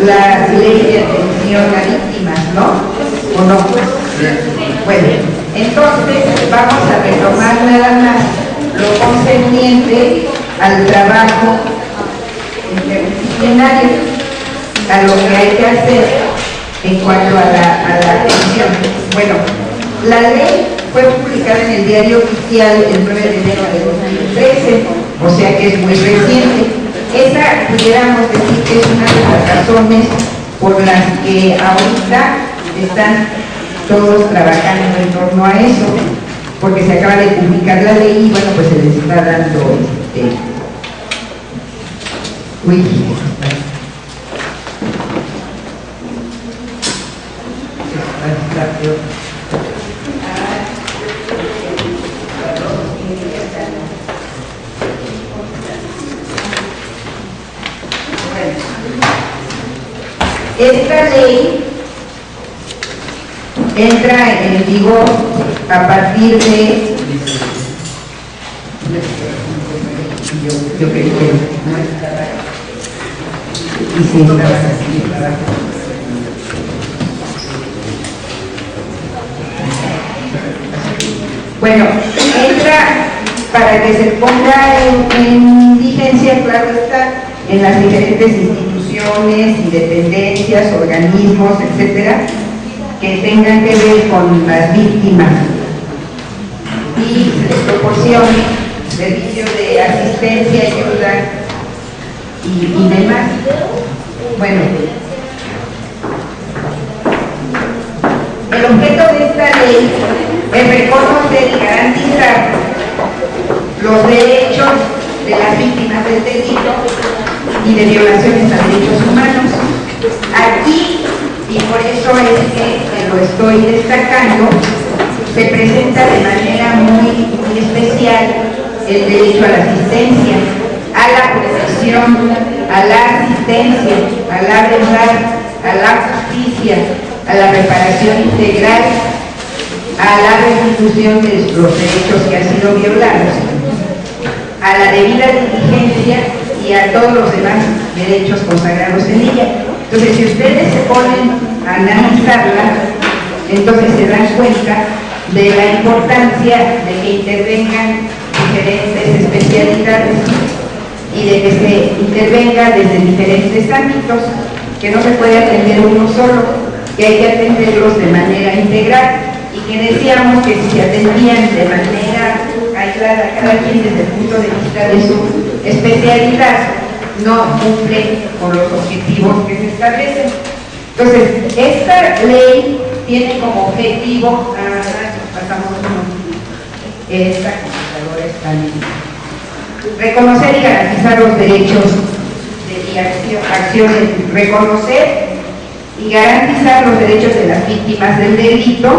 la ley de atención a víctimas, ¿no? ¿O no? Bueno, entonces vamos a retomar nada más lo concerniente al trabajo interdisciplinario, a lo que hay que hacer en cuanto a la atención. Bueno, la ley fue publicada en el Diario Oficial el 9 de enero de 2013, o sea que es muy reciente. Esa pudiéramos decir que es una de las razones por las que ahorita están todos trabajando en torno a eso, porque se acaba de publicar la ley y bueno, pues se les está dando esta ley entra en vigor a partir de yo creí que no estaba y si no bueno, entra para que se ponga en vigencia, claro está, en las diferentes instituciones y dependencias, organismos, etcétera, que tengan que ver con las víctimas y les proporcione servicios de asistencia, ayuda y demás. Bueno, el objeto de esta ley es reconocer y garantizar los derechos de las víctimas del delito y de violaciones a derechos humanos. Aquí, y por eso es que lo estoy destacando, se presenta de manera muy especial el derecho a la asistencia, a la protección, a la asistencia, a la verdad, a la justicia, a la reparación integral, a la restitución de los derechos que han sido violados, a la debida diligencia y a todos los demás derechos consagrados en ella. Entonces, si ustedes se ponen a analizarla, entonces se dan cuenta de la importancia de que intervengan diferentes especialidades y de que se intervenga desde diferentes ámbitos, que no se puede atender uno solo, que hay que atenderlos de manera integral y que decíamos que si se atendían de manera aislada cada quien desde el punto de vista de su especialidad, no cumple con los objetivos que se establecen. Entonces, esta ley tiene como objetivo, pasamos esta computadora está bien, reconocer y garantizar los derechos y acciones, reconocer y garantizar los derechos de las víctimas del delito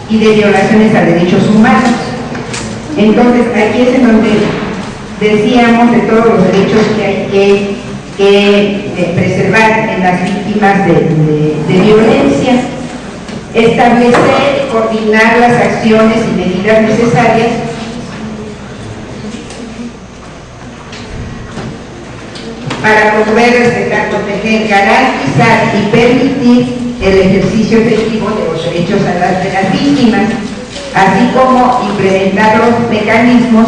y de violaciones a derechos humanos. Entonces, aquí es en donde decíamos de todos los derechos que hay que preservar en las víctimas de violencia, establecer y coordinar las acciones y medidas necesarias para promover, respetar, proteger, garantizar y permitir el ejercicio efectivo de los derechos de las víctimas, así como implementar los mecanismos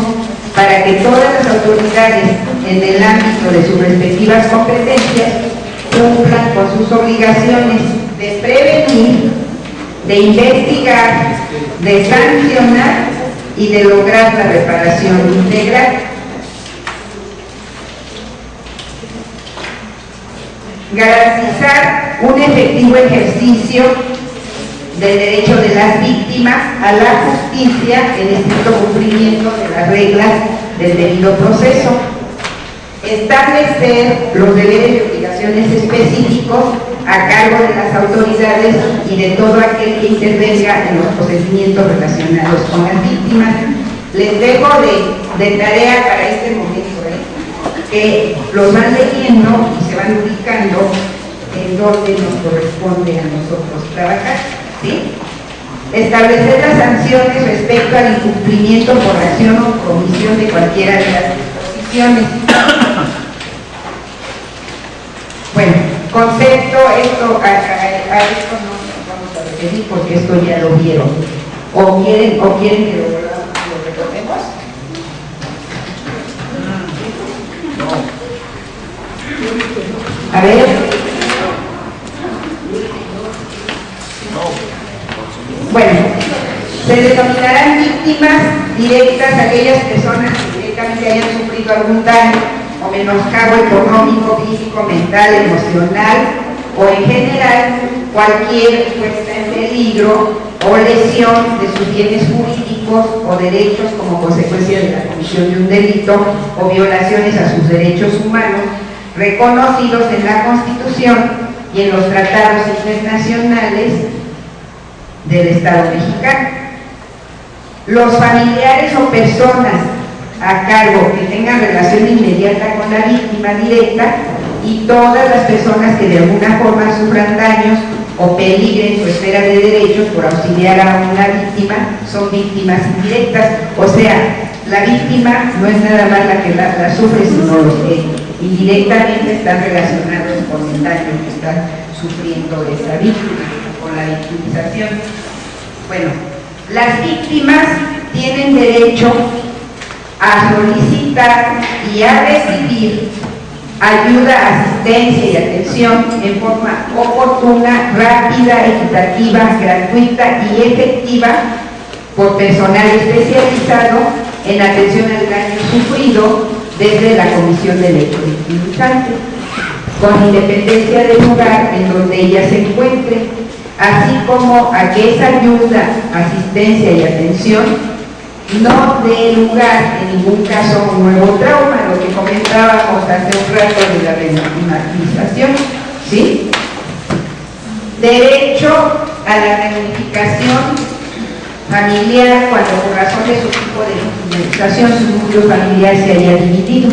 para que todas las autoridades en el ámbito de sus respectivas competencias cumplan con sus obligaciones de prevenir, de investigar, de sancionar y de lograr la reparación integral. Garantizar un efectivo ejercicio del derecho de las víctimas a la justicia en estricto cumplimiento de las reglas del debido proceso. Establecer los deberes y obligaciones específicos a cargo de las autoridades y de todo aquel que intervenga en los procedimientos relacionados con las víctimas. Les dejo de tarea para este momento, que los van leyendo y se van ubicando en donde nos corresponde a nosotros trabajar, ¿sí? Establecer las sanciones respecto al incumplimiento por acción o comisión de cualquiera de las disposiciones. Bueno, concepto, esto, a esto no nos vamos a referir porque esto ya lo vieron. ¿O quieren que lo recordemos? A ver. Bueno, se denominarán víctimas directas aquellas personas que directamente hayan sufrido algún daño o menoscabo económico, físico, mental, emocional o en general cualquier puesta en peligro o lesión de sus bienes jurídicos o derechos como consecuencia de la comisión de un delito o violaciones a sus derechos humanos reconocidos en la Constitución y en los tratados internacionales del Estado mexicano. Los familiares o personas a cargo que tengan relación inmediata con la víctima directa y todas las personas que de alguna forma sufran daños o peligren su esfera de derechos por auxiliar a una víctima son víctimas indirectas. O sea, la víctima no es nada más la que la sufre, sino los que indirectamente están relacionados con el daño que está sufriendo esa víctima, con la victimización. Bueno, las víctimas tienen derecho a solicitar y a recibir ayuda, asistencia y atención en forma oportuna, rápida, equitativa, gratuita y efectiva por personal especializado en atención al daño sufrido desde la Comisión del Hecho Victimizante, con independencia del lugar en donde ella se encuentre, así como a que esa ayuda, asistencia y atención no dé lugar en ningún caso a un nuevo trauma, lo que comentábamos hace un rato de la remartirización, ¿sí? Derecho a la reunificación familiar cuando por razón de su tipo de victimización su núcleo familiar se haya dividido.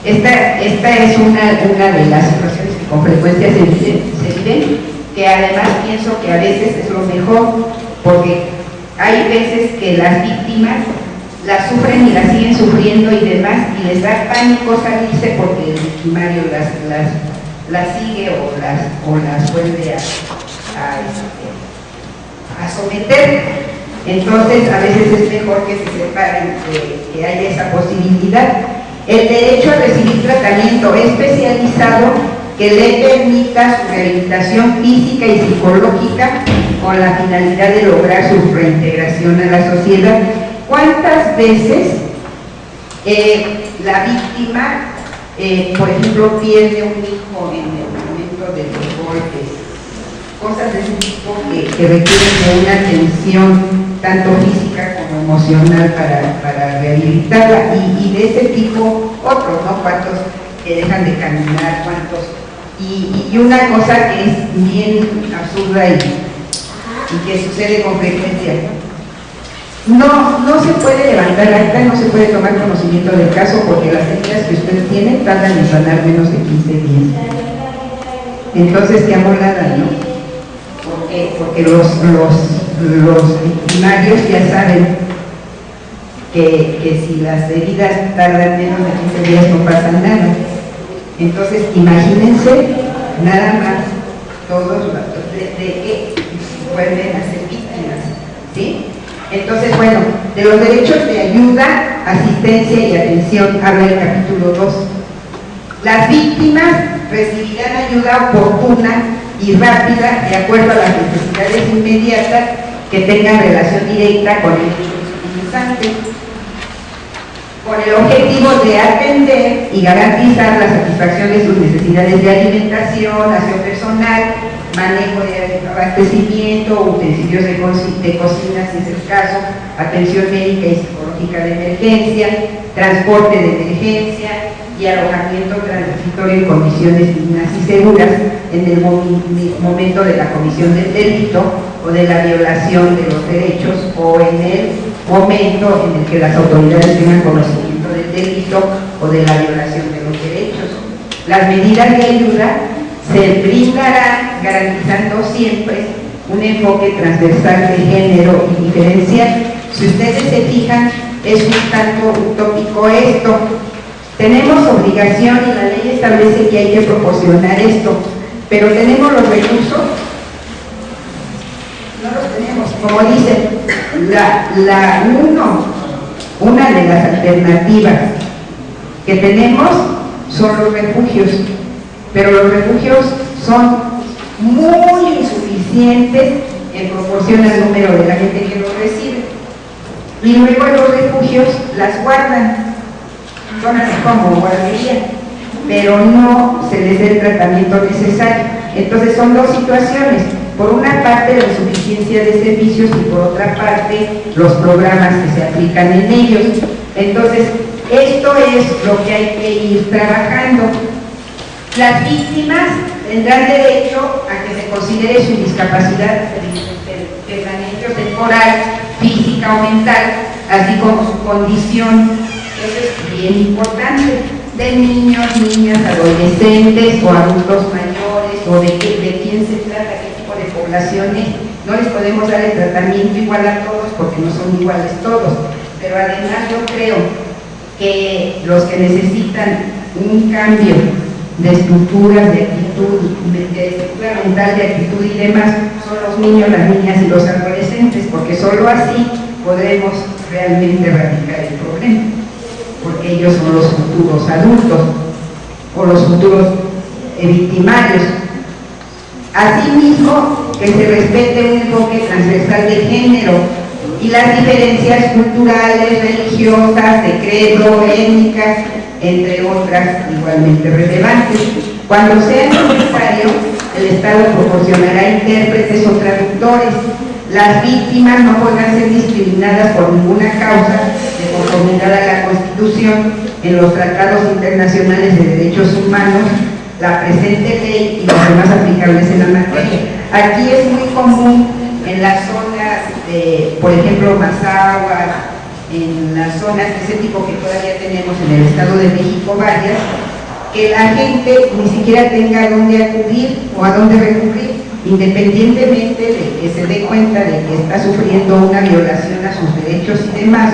Esta es una de las situaciones que con frecuencia se viven, que además pienso que a veces es lo mejor, porque hay veces que las víctimas las sufren y las siguen sufriendo y demás, y les da pánico salirse porque el victimario las sigue o las vuelve a someter. Entonces a veces es mejor que se separen, que haya esa posibilidad. El derecho a recibir tratamiento especializado que le permita su rehabilitación física y psicológica con la finalidad de lograr su reintegración a la sociedad. ¿Cuántas veces la víctima, por ejemplo, pierde un hijo en el momento de los golpes? Cosas de ese tipo que requieren de una atención tanto física como emocional para rehabilitarla, y de ese tipo otros, ¿no? ¿Cuántos que dejan de caminar? ¿Cuántos? Y una cosa que es bien absurda y que sucede con frecuencia: no se puede levantar acta, no se puede tomar conocimiento del caso porque las heridas que usted tiene tardan en sanar menos de 15 días. Entonces, qué amolada, ¿no? Porque los victimarios ya saben que si las heridas tardan menos de 15 días no pasa nada. Entonces, imagínense nada más todos de que vuelven a ser víctimas, ¿sí? Entonces, bueno, de los derechos de ayuda, asistencia y atención habla el capítulo 2. Las víctimas recibirán ayuda oportuna y rápida de acuerdo a las necesidades inmediatas que tengan relación directa con el victimizante, con el objetivo de atender y garantizar la satisfacción de sus necesidades de alimentación, aseo personal, manejo de abastecimiento, utensilios de cocina si es el caso, atención médica y psicológica de emergencia, transporte de emergencia y alojamiento transitorio en condiciones dignas y seguras en el momento de la comisión del delito o de la violación de los derechos, o en el momento en el que las autoridades tengan conocimiento del delito o de la violación de los derechos. Las medidas de ayuda se brindarán garantizando siempre un enfoque transversal de género y diferencial. Si ustedes se fijan, es un tanto utópico esto, Tenemos obligación y la ley establece que hay que proporcionar esto, pero ¿tenemos los recursos? No los tenemos. Como dicen, una de las alternativas que tenemos son los refugios, pero los refugios son muy insuficientes en proporción al número de la gente que los recibe. Y luego los refugios las guardan, son así como guardería, pero no se les da el tratamiento necesario. Entonces son dos situaciones: por una parte la insuficiencia de servicios y por otra parte los programas que se aplican en ellos. Entonces esto es lo que hay que ir trabajando. Las víctimas tendrán derecho a que se considere su discapacidad permanente o temporal, física o mental, así como su condición. Eso es bien importante, de niños, niñas, adolescentes o adultos mayores, o de quién se trata, qué tipo de poblaciones. No les podemos dar el tratamiento igual a todos porque no son iguales todos, pero además yo creo que los que necesitan un cambio de estructuras, de actitud, de estructura mental, de actitud y demás, son los niños, las niñas y los adolescentes, porque solo así podremos realmente erradicar el problema, porque ellos son los futuros adultos o los futuros victimarios. Asimismo, que se respete un enfoque transversal de género y las diferencias culturales, religiosas, de credo, étnicas, entre otras igualmente relevantes. Cuando sea necesario, el Estado proporcionará intérpretes o traductores. Las víctimas no podrán ser discriminadas por ninguna causa de conformidad a la Constitución, en los tratados internacionales de derechos humanos, la presente ley y los demás aplicables en la materia. Aquí es muy común en las zonas de, por ejemplo, Mazahua, en las zonas de ese tipo que todavía tenemos en el Estado de México varias, que la gente ni siquiera tenga a dónde acudir o a dónde recurrir, independientemente de que se dé cuenta de que está sufriendo una violación a sus derechos y demás.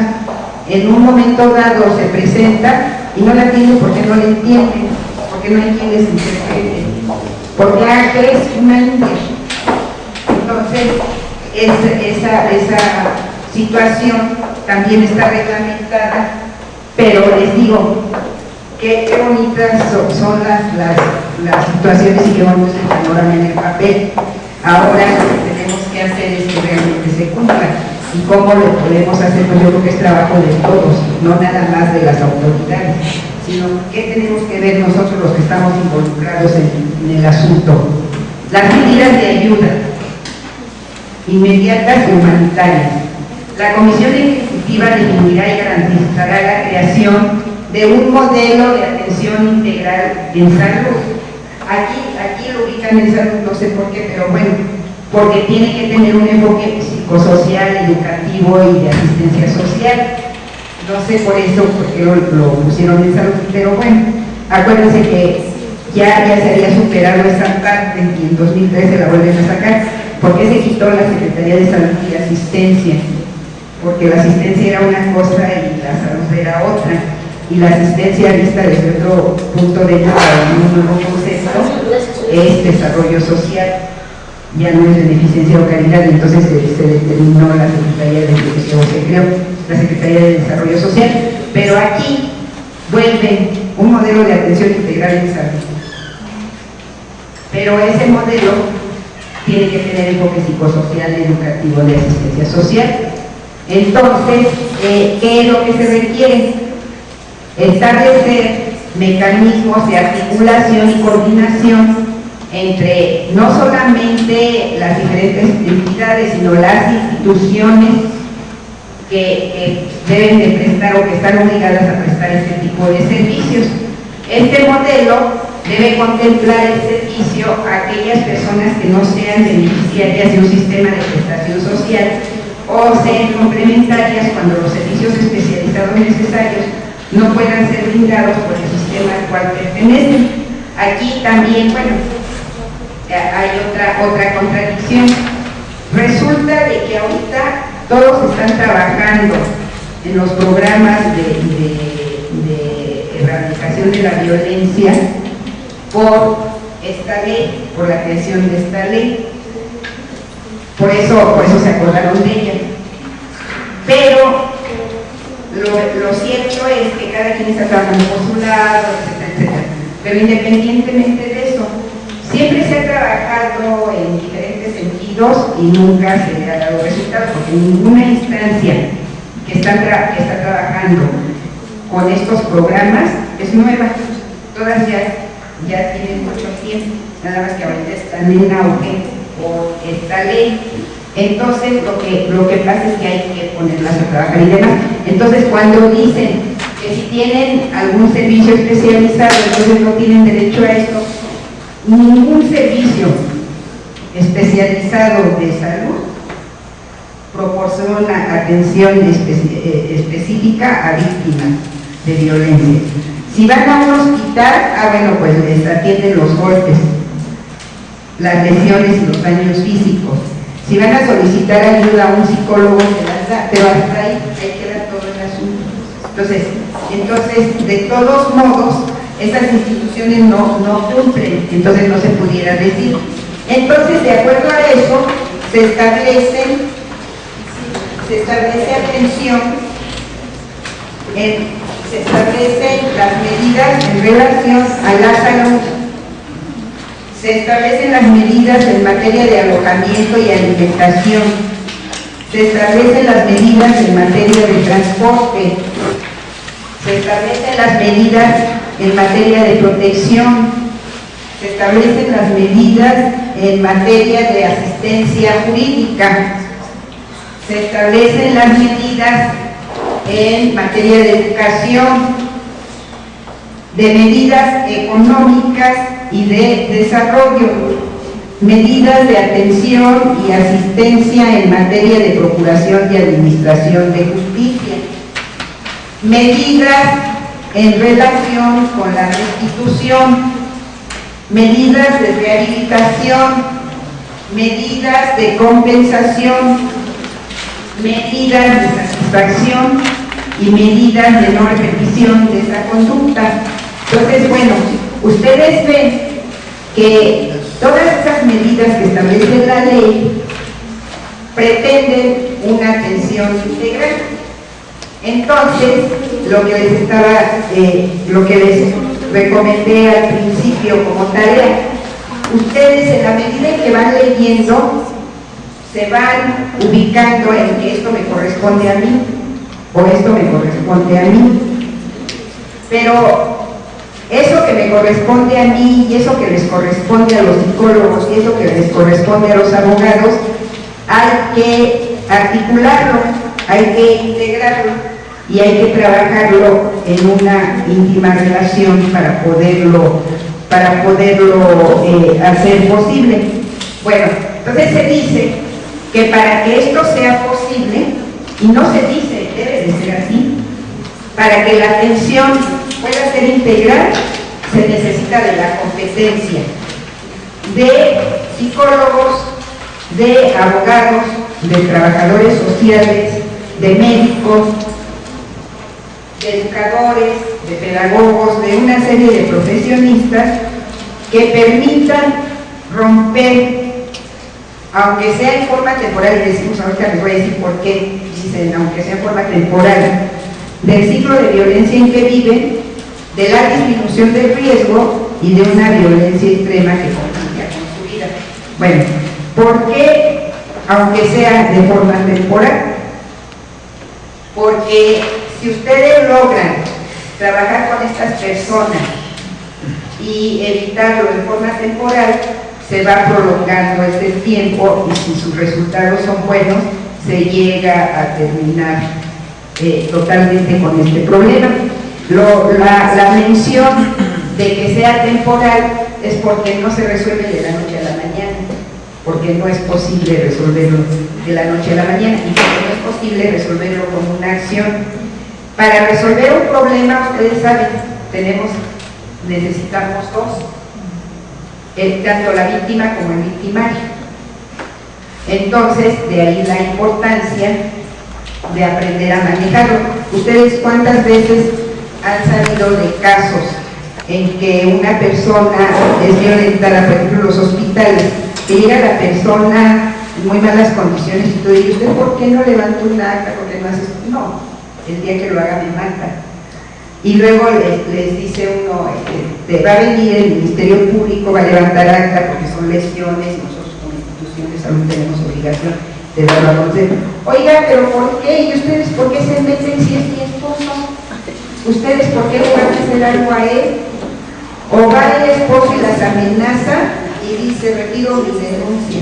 En un momento dado se presenta y no la tiene porque no la entiende, porque no hay quien les interprete, porque es una india. Entonces, esa situación también está reglamentada, pero les digo, qué bonitas son las situaciones y qué bonito es el panorama en el papel. Ahora lo que tenemos que hacer es que realmente se cumpla. ¿Y cómo lo podemos hacer? Pues yo creo que es trabajo de todos, no nada más de las autoridades, sino qué tenemos que ver nosotros los que estamos involucrados en el asunto. Las medidas de ayuda inmediatas y humanitarias. La Comisión Ejecutiva definirá y garantizará la creación de un modelo de atención integral en salud. Aquí lo ubican en salud, no sé por qué, pero bueno, porque tiene que tener un enfoque psicosocial, educativo y de asistencia social. No sé por eso, porque lo pusieron en salud, pero bueno, acuérdense que ya se había superado esa parte y en 2013 la vuelven a sacar. ¿Por qué se quitó la Secretaría de Salud y Asistencia? Porque la asistencia era una cosa y la salud era otra, y la asistencia vista desde otro punto de vista, un nuevo concepto, es desarrollo social, ya no es beneficencia o caridad. Entonces se determinó la Secretaría la Secretaría de Desarrollo Social, pero aquí vuelve un modelo de atención integral en salud, pero ese modelo tiene que tener enfoque psicosocial, educativo, de asistencia social. Entonces, ¿qué es lo que se requiere? Establecer mecanismos de articulación y coordinación entre no solamente las diferentes entidades, sino las instituciones que deben de prestar o que están obligadas a prestar este tipo de servicios. Este modelo debe contemplar el servicio a aquellas personas que no sean beneficiarias de un sistema de prestación social o sean complementarias cuando los servicios especializados necesarios no puedan ser brindados por el sistema al cual pertenecen. Aquí también, bueno, hay otra contradicción. Resulta de que ahorita todos están trabajando en los programas de erradicación erradicación de la violencia por esta ley, por la creación de esta ley. Por eso se acordaron de ella. Pero lo cierto es que cada quien está trabajando por su lado, etcétera, etcétera. Pero independientemente de eso, siempre se ha trabajado en diferentes sentidos y nunca se le ha dado resultados, porque ninguna instancia que está trabajando con estos programas es nueva. Todas ya tienen mucho tiempo, nada más que ahorita están en auge por esta ley. Entonces lo que pasa es que hay que ponerlas a trabajar y demás. Entonces cuando dicen que si tienen algún servicio especializado entonces no tienen derecho a esto, ningún servicio especializado de salud proporciona atención específica a víctimas de violencia. Si van a un hospital, bueno, pues les atienden los golpes, las lesiones y los daños físicos. Si van a solicitar ayuda a un psicólogo, se las da, pero hasta ahí queda todo el asunto. Entonces, de todos modos, esas instituciones no cumplen, entonces no se pudiera decir. Entonces, de acuerdo a eso, se establece atención, se establecen las medidas en relación a la salud. Se establecen las medidas en materia de alojamiento y alimentación. Se establecen las medidas en materia de transporte. Se establecen las medidas en materia de protección. Se establecen las medidas en materia de asistencia jurídica. Se establecen las medidas en materia de educación, de medidas económicas y de desarrollo, medidas de atención y asistencia en materia de procuración y administración de justicia, medidas en relación con la restitución, medidas de rehabilitación, medidas de compensación, medidas de satisfacción y medidas de no repetición de esa conducta. Entonces, bueno, ustedes ven que todas esas medidas que establece la ley pretenden una atención integral. Entonces, lo que les recomendé al principio como tarea, ustedes en la medida en que van leyendo, se van ubicando en que esto me corresponde a mí, o esto me corresponde a mí. Pero eso que me corresponde a mí y eso que les corresponde a los psicólogos y eso que les corresponde a los abogados, hay que articularlo, hay que integrarlo y hay que trabajarlo en una íntima relación para poderlo hacer posible. Bueno, entonces se dice que para que esto sea posible, y no se dice, debe de ser así, para que la atención pueda ser integral, se necesita de la competencia de psicólogos, de abogados, de trabajadores sociales, de médicos, de educadores, de pedagogos, de una serie de profesionistas que permitan romper, aunque sea en forma temporal, y decimos ahorita, les voy a decir por qué dicen, aunque sea en forma temporal, del ciclo de violencia en que viven, de la disminución del riesgo y de una violencia extrema que complica con su vida. Bueno, ¿por qué aunque sea de forma temporal? Porque si ustedes logran trabajar con estas personas y evitarlo de forma temporal, se va prolongando este tiempo y si sus resultados son buenos, se llega a terminar totalmente con este problema. La mención de que sea temporal es porque no se resuelve de la noche a la mañana, porque no es posible resolverlo de la noche a la mañana y porque no es posible resolverlo con una acción. Para resolver un problema, ustedes saben, necesitamos dos, tanto la víctima como el victimario. Entonces, de ahí la importancia de aprender a manejarlo. ¿Ustedes cuántas veces han sabido de casos en que una persona es violentada, por ejemplo, en los hospitales, que llega la persona en muy malas condiciones y todo, y usted, ¿por qué no levanta un acta? ¿Por qué no hace esto? No, el día que lo haga me mata. Y luego les dice uno, va a venir el Ministerio Público, va a levantar acta porque son lesiones, y nosotros como institución de salud tenemos obligación de darlo a conocer. Oiga, pero ¿por qué? ¿Y ustedes por qué se meten si es mi esposo? ¿Ustedes por qué le van a hacer algo a él? O va el esposo y las amenaza y dice, retiro mi denuncia.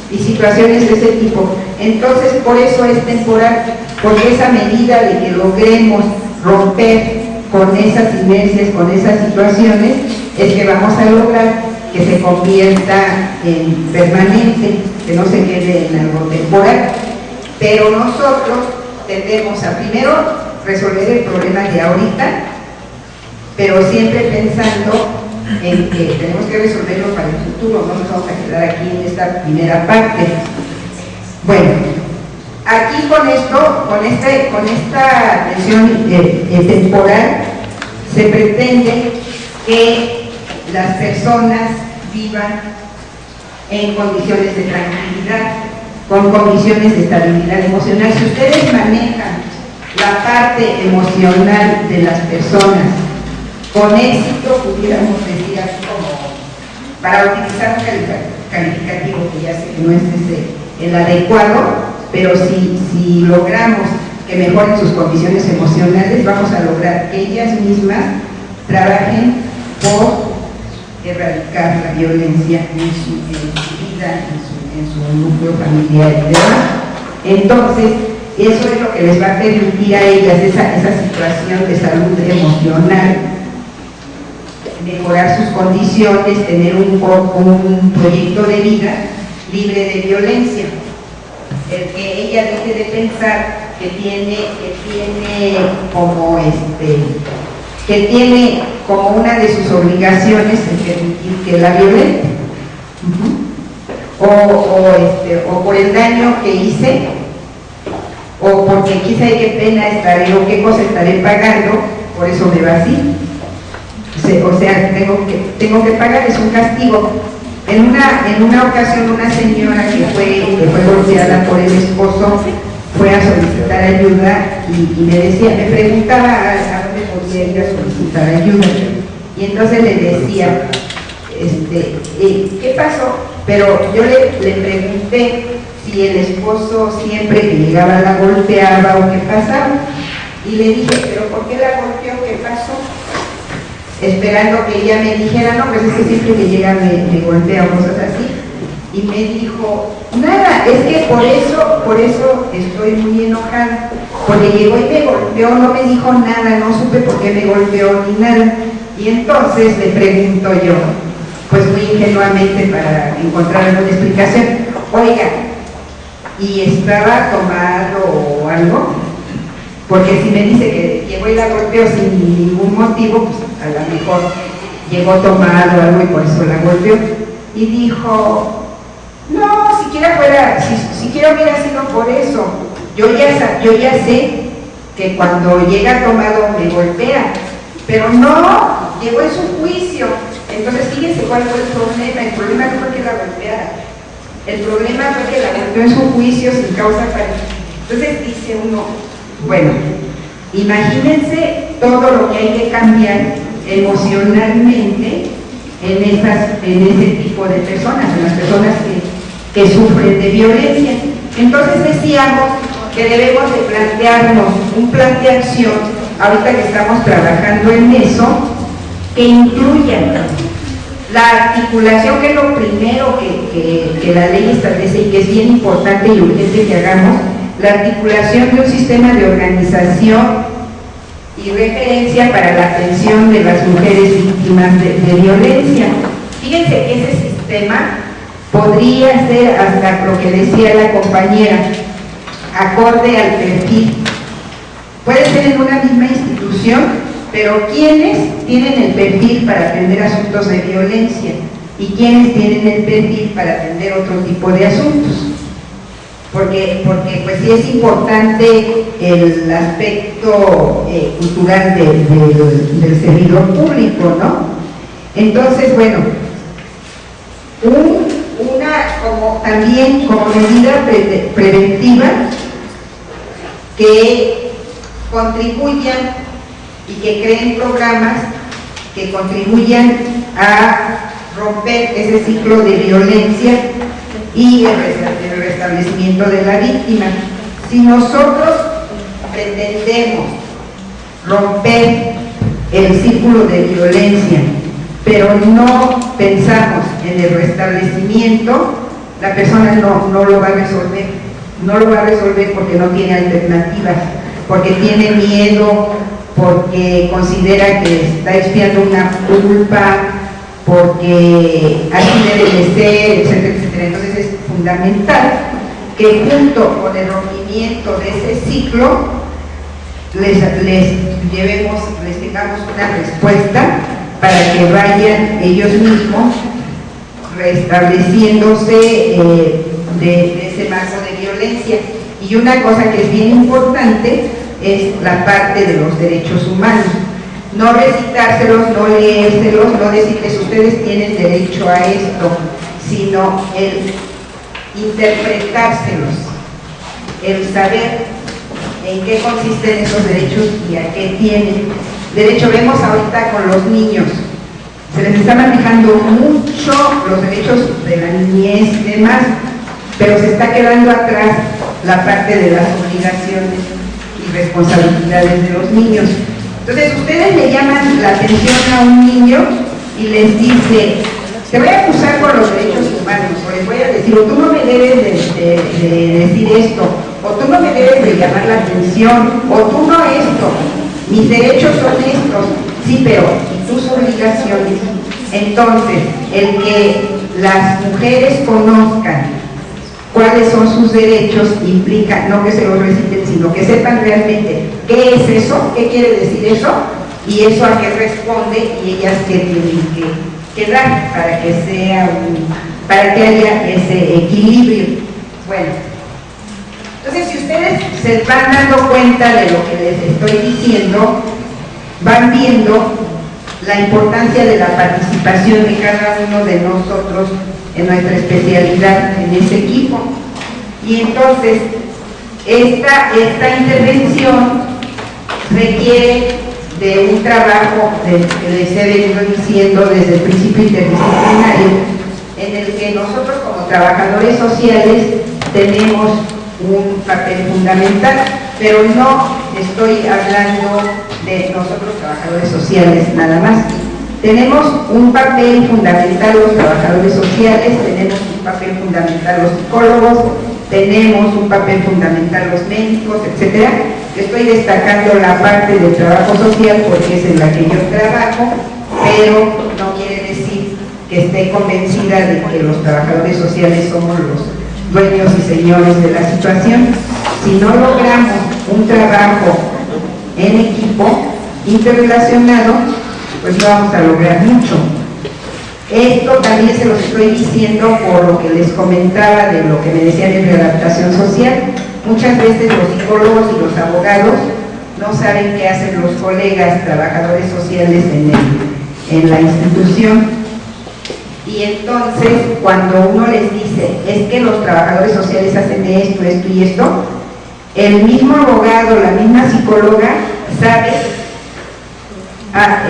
Y situaciones de ese tipo. Entonces, por eso es temporal, porque esa medida de que logremos romper con esas inercias, con esas situaciones, es que vamos a lograr que se convierta en permanente, que no se quede en algo temporal. Pero nosotros tendemos a primero resolver el problema de ahorita, pero siempre pensando en que tenemos que resolverlo para el futuro, no nos vamos a quedar aquí en esta primera parte. Bueno, aquí con esto, con esta atención temporal, se pretende que las personas vivan en condiciones de tranquilidad, con condiciones de estabilidad emocional. Si ustedes manejan la parte emocional de las personas con éxito, pudiéramos decir así como, para utilizar un calificativo que ya sé que no es el adecuado, pero si logramos que mejoren sus condiciones emocionales, vamos a lograr que ellas mismas trabajen por erradicar la violencia en su vida, en su núcleo familiar y demás. Entonces, eso es lo que les va a permitir a ellas esa situación de salud emocional, mejorar sus condiciones, tener un proyecto de vida libre de violencia. El que ella deje de pensar que tiene como una de sus obligaciones el permitir que la violente, o por el daño que hice, o porque quizá qué pena estaré o qué cosa estaré pagando, por eso me va así. O sea, tengo que pagar, es un castigo. En una ocasión una señora que fue golpeada por el esposo fue a solicitar ayuda y me preguntaba a dónde podía ir a solicitar ayuda. Y entonces le decía, ¿qué pasó? Pero yo le pregunté si el esposo siempre que llegaba la golpeaba o qué pasaba. Y le dije, ¿pero por qué la golpeó? ¿Qué pasó? Esperando que ella me dijera, no, pues es que siempre que llega me golpea o cosas así. Y me dijo, nada, es que por eso estoy muy enojada, porque llegó y me golpeó, no me dijo nada, no supe por qué me golpeó ni nada. Y entonces le pregunto yo, pues muy ingenuamente para encontrar alguna explicación, oiga, ¿y estaba tomado o algo? Porque si me dice que llegó y la golpeó sin ningún motivo, pues a lo mejor llegó tomado o algo y por eso la golpeó. Y dijo, no, siquiera hubiera sido por eso. Yo ya sé que cuando llega tomado me golpea, pero no, llegó en su juicio. Entonces fíjense cuál fue el problema. El problema no fue que la golpeara, el problema fue que la golpeó en su juicio sin causa aparente. Entonces dice uno, bueno, imagínense todo lo que hay que cambiar emocionalmente en ese tipo de personas, en las personas que sufren de violencia. Entonces decíamos que debemos de plantearnos un plan de acción, ahorita que estamos trabajando en eso, que incluya la articulación, que es lo primero que la ley establece y que es bien importante y urgente que hagamos, la articulación de un sistema de organización y referencia para la atención de las mujeres víctimas de violencia. Fíjense que ese sistema podría ser, hasta lo que decía la compañera, acorde al perfil. Puede ser en una misma institución, pero ¿quiénes tienen el perfil para atender asuntos de violencia? ¿Y quiénes tienen el perfil para atender otro tipo de asuntos? porque pues sí es importante el aspecto cultural del servidor público, ¿no? Entonces, bueno, también como medida preventiva que contribuyan y que creen programas que contribuyan a romper ese ciclo de violencia y el restablecimiento de la víctima. Si nosotros pretendemos romper el círculo de violencia, pero no pensamos en el restablecimiento, la persona no lo va a resolver. No lo va a resolver porque no tiene alternativas, porque tiene miedo, porque considera que está expiando una culpa, porque así debe de ser, etcétera, etcétera. Entonces es fundamental que junto con el rompimiento de ese ciclo les tengamos una respuesta para que vayan ellos mismos restableciéndose de ese marco de violencia. Y una cosa que es bien importante es la parte de los derechos humanos. No recitárselos, no leérselos, no decirles ustedes tienen derecho a esto, sino el interpretárselos, el saber en qué consisten esos derechos y a qué tienen derecho. Vemos ahorita con los niños, se les está manejando mucho los derechos de la niñez y demás, pero se está quedando atrás la parte de las obligaciones y responsabilidades de los niños. Entonces ustedes le llaman la atención a un niño y les dice, te voy a acusar por los derechos humanos, o les voy a decir, o tú no me debes de decir esto, o tú no me debes de llamar la atención, o tú no esto, mis derechos son estos, sí, pero ¿y tus obligaciones? Entonces, el que las mujeres conozcan cuáles son sus derechos implica no que se los reciten, sino que sepan realmente qué es eso, qué quiere decir eso, y eso a qué responde, y ellas qué tienen que dar para que haya ese equilibrio. Bueno, entonces si ustedes se van dando cuenta de lo que les estoy diciendo, van viendo la importancia de la participación de cada uno de nosotros en nuestra especialidad, en ese equipo. Y entonces esta intervención requiere de un trabajo que les he venido diciendo desde el principio interdisciplinario, en el que nosotros como trabajadores sociales tenemos un papel fundamental, pero no estoy hablando de nosotros trabajadores sociales nada más. Tenemos un papel fundamental los trabajadores sociales, tenemos un papel fundamental los psicólogos, tenemos un papel fundamental los médicos, etcétera. Estoy destacando la parte del trabajo social porque es en la que yo trabajo, pero no quiere decir que esté convencida de que los trabajadores sociales somos los dueños y señores de la situación. Si no logramos un trabajo en equipo interrelacionado, pues no vamos a lograr mucho. Esto también se los estoy diciendo por lo que les comentaba de lo que me decían en readaptación social. Muchas veces los psicólogos y los abogados no saben qué hacen los colegas trabajadores sociales en la institución. Y entonces, cuando uno les dice, es que los trabajadores sociales hacen esto, esto y esto, el mismo abogado, la misma psicóloga sabe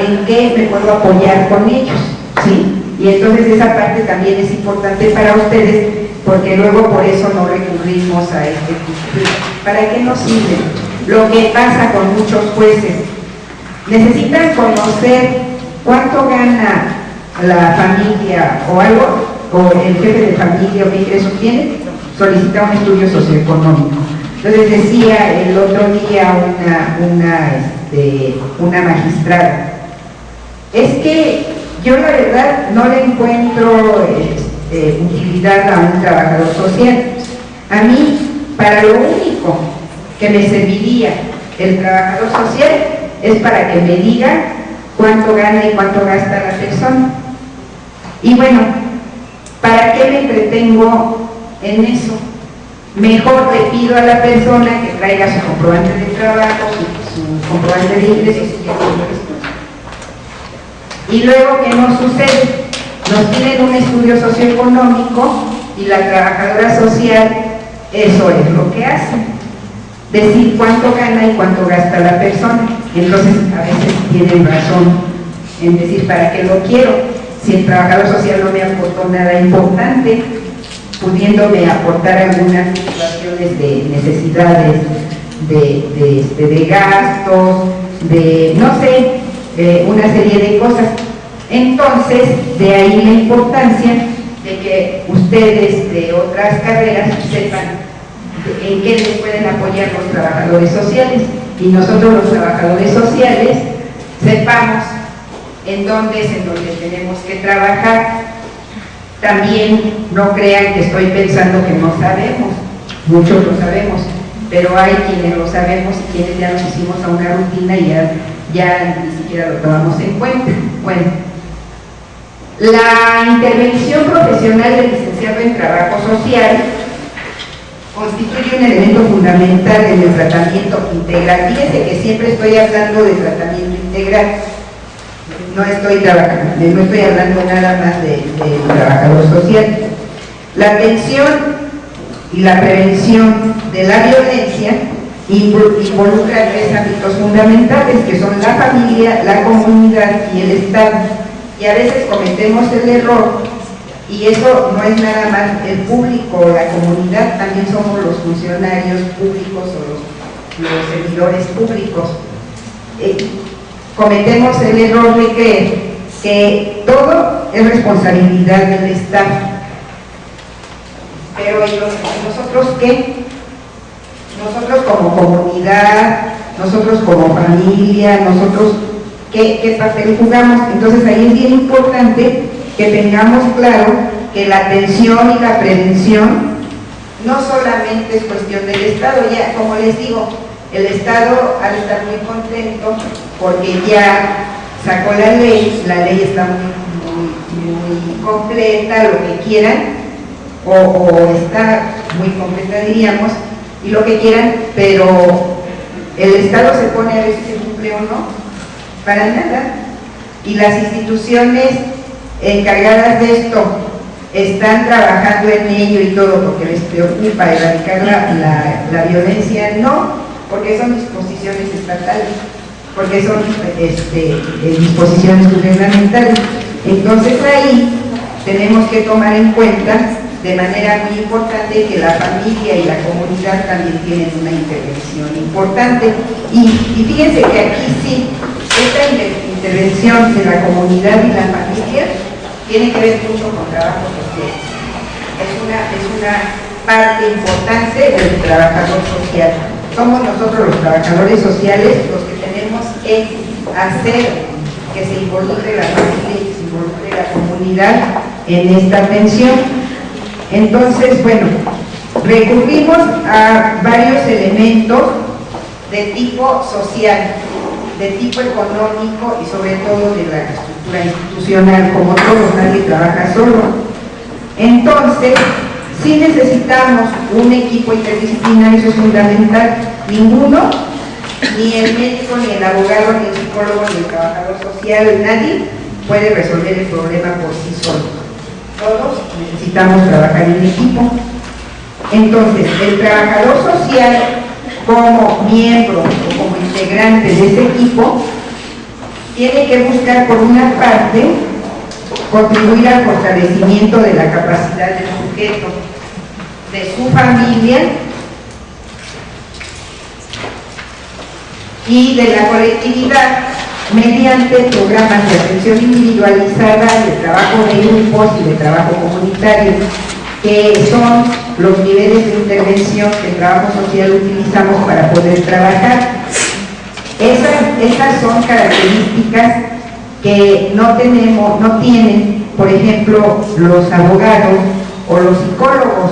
en qué me puedo apoyar con ellos, ¿sí? Y entonces esa parte también es importante para ustedes, porque luego por eso no recurrimos a este tipo. ¿Para qué nos sirve? Lo que pasa con muchos jueces, necesitan conocer cuánto gana la familia o algo, o el jefe de familia o qué ingresos tiene, solicita un estudio socioeconómico. Entonces decía el otro día una magistrada, es que yo la verdad no le encuentro utilidad a un trabajador social. A mí, para lo único que me serviría el trabajador social es para que me diga cuánto gana y cuánto gasta la persona. Y bueno, ¿para qué me entretengo en eso? mejor le pido a la persona que traiga su comprobante de trabajo, su comprobante de ingresos y luego, ¿qué nos sucede? Nos piden un estudio socioeconómico y la trabajadora social eso es lo que hace, decir cuánto gana y cuánto gasta la persona. Entonces a veces tienen razón en decir ¿para qué lo quiero? Si el trabajador social no me aportó nada importante, pudiéndome aportar algunas situaciones de necesidades, de gastos, de no sé, una serie de cosas. Entonces, de ahí la importancia de que ustedes de otras carreras sepan en qué les pueden apoyar los trabajadores sociales y nosotros los trabajadores sociales sepamos en dónde es en donde tenemos que trabajar. También no crean que estoy pensando que no sabemos, muchos lo sabemos, pero hay quienes lo sabemos y quienes ya nos hicimos a una rutina y ya ni siquiera lo tomamos en cuenta. Bueno, la intervención profesional del licenciado en trabajo social constituye un elemento fundamental en el tratamiento integral. Fíjense que siempre estoy hablando de tratamiento integral, no estoy hablando nada más del trabajador social. La atención y la prevención de la violencia involucra tres ámbitos fundamentales que son la familia, la comunidad y el Estado. Y a veces cometemos el error, y eso no es nada más el público o la comunidad, también somos los funcionarios públicos o los servidores públicos. Cometemos el error de creer que todo es responsabilidad del Estado. Pero ¿y nosotros qué? Nosotros como comunidad, nosotros como familia, nosotros ¿qué papel jugamos? Entonces ahí es bien importante que tengamos claro que la atención y la prevención no solamente es cuestión del Estado, ya como les digo, el Estado ha de estar muy contento porque ya sacó la ley está muy completa, lo que quieran, o está muy completa diríamos, y lo que quieran, pero el Estado se pone a ver si se cumple o no, para nada, y las instituciones encargadas de esto están trabajando en ello y todo porque les preocupa erradicar la violencia, no, porque son disposiciones estatales, porque son disposiciones gubernamentales. Entonces ahí tenemos que tomar en cuenta de manera muy importante que la familia y la comunidad también tienen una intervención importante. Y fíjense que aquí sí, esta intervención de la comunidad y la familia tiene que ver mucho con trabajo social. Es una parte importante del trabajador social. Somos nosotros los trabajadores sociales los que tenemos que hacer que se involucre la familia y que se involucre la comunidad en esta atención. Entonces, bueno, recurrimos a varios elementos de tipo social, de tipo económico y sobre todo de la estructura institucional. Como todos, nadie trabaja solo. Entonces, sí necesitamos un equipo interdisciplinario, eso es fundamental. Ninguno, ni el médico, ni el abogado, ni el psicólogo, ni el trabajador social, nadie puede resolver el problema por sí solo. Todos necesitamos trabajar en equipo. Entonces, el trabajador social como miembro o como integrante de ese equipo tiene que buscar, por una parte, contribuir al fortalecimiento de la capacidad del sujeto, de su familia y de la colectividad mediante programas de atención individualizada, de trabajo de grupos y de trabajo comunitario, que son los niveles de intervención que el trabajo social utilizamos para poder trabajar. Esas son características que no tienen, por ejemplo, los abogados o los psicólogos,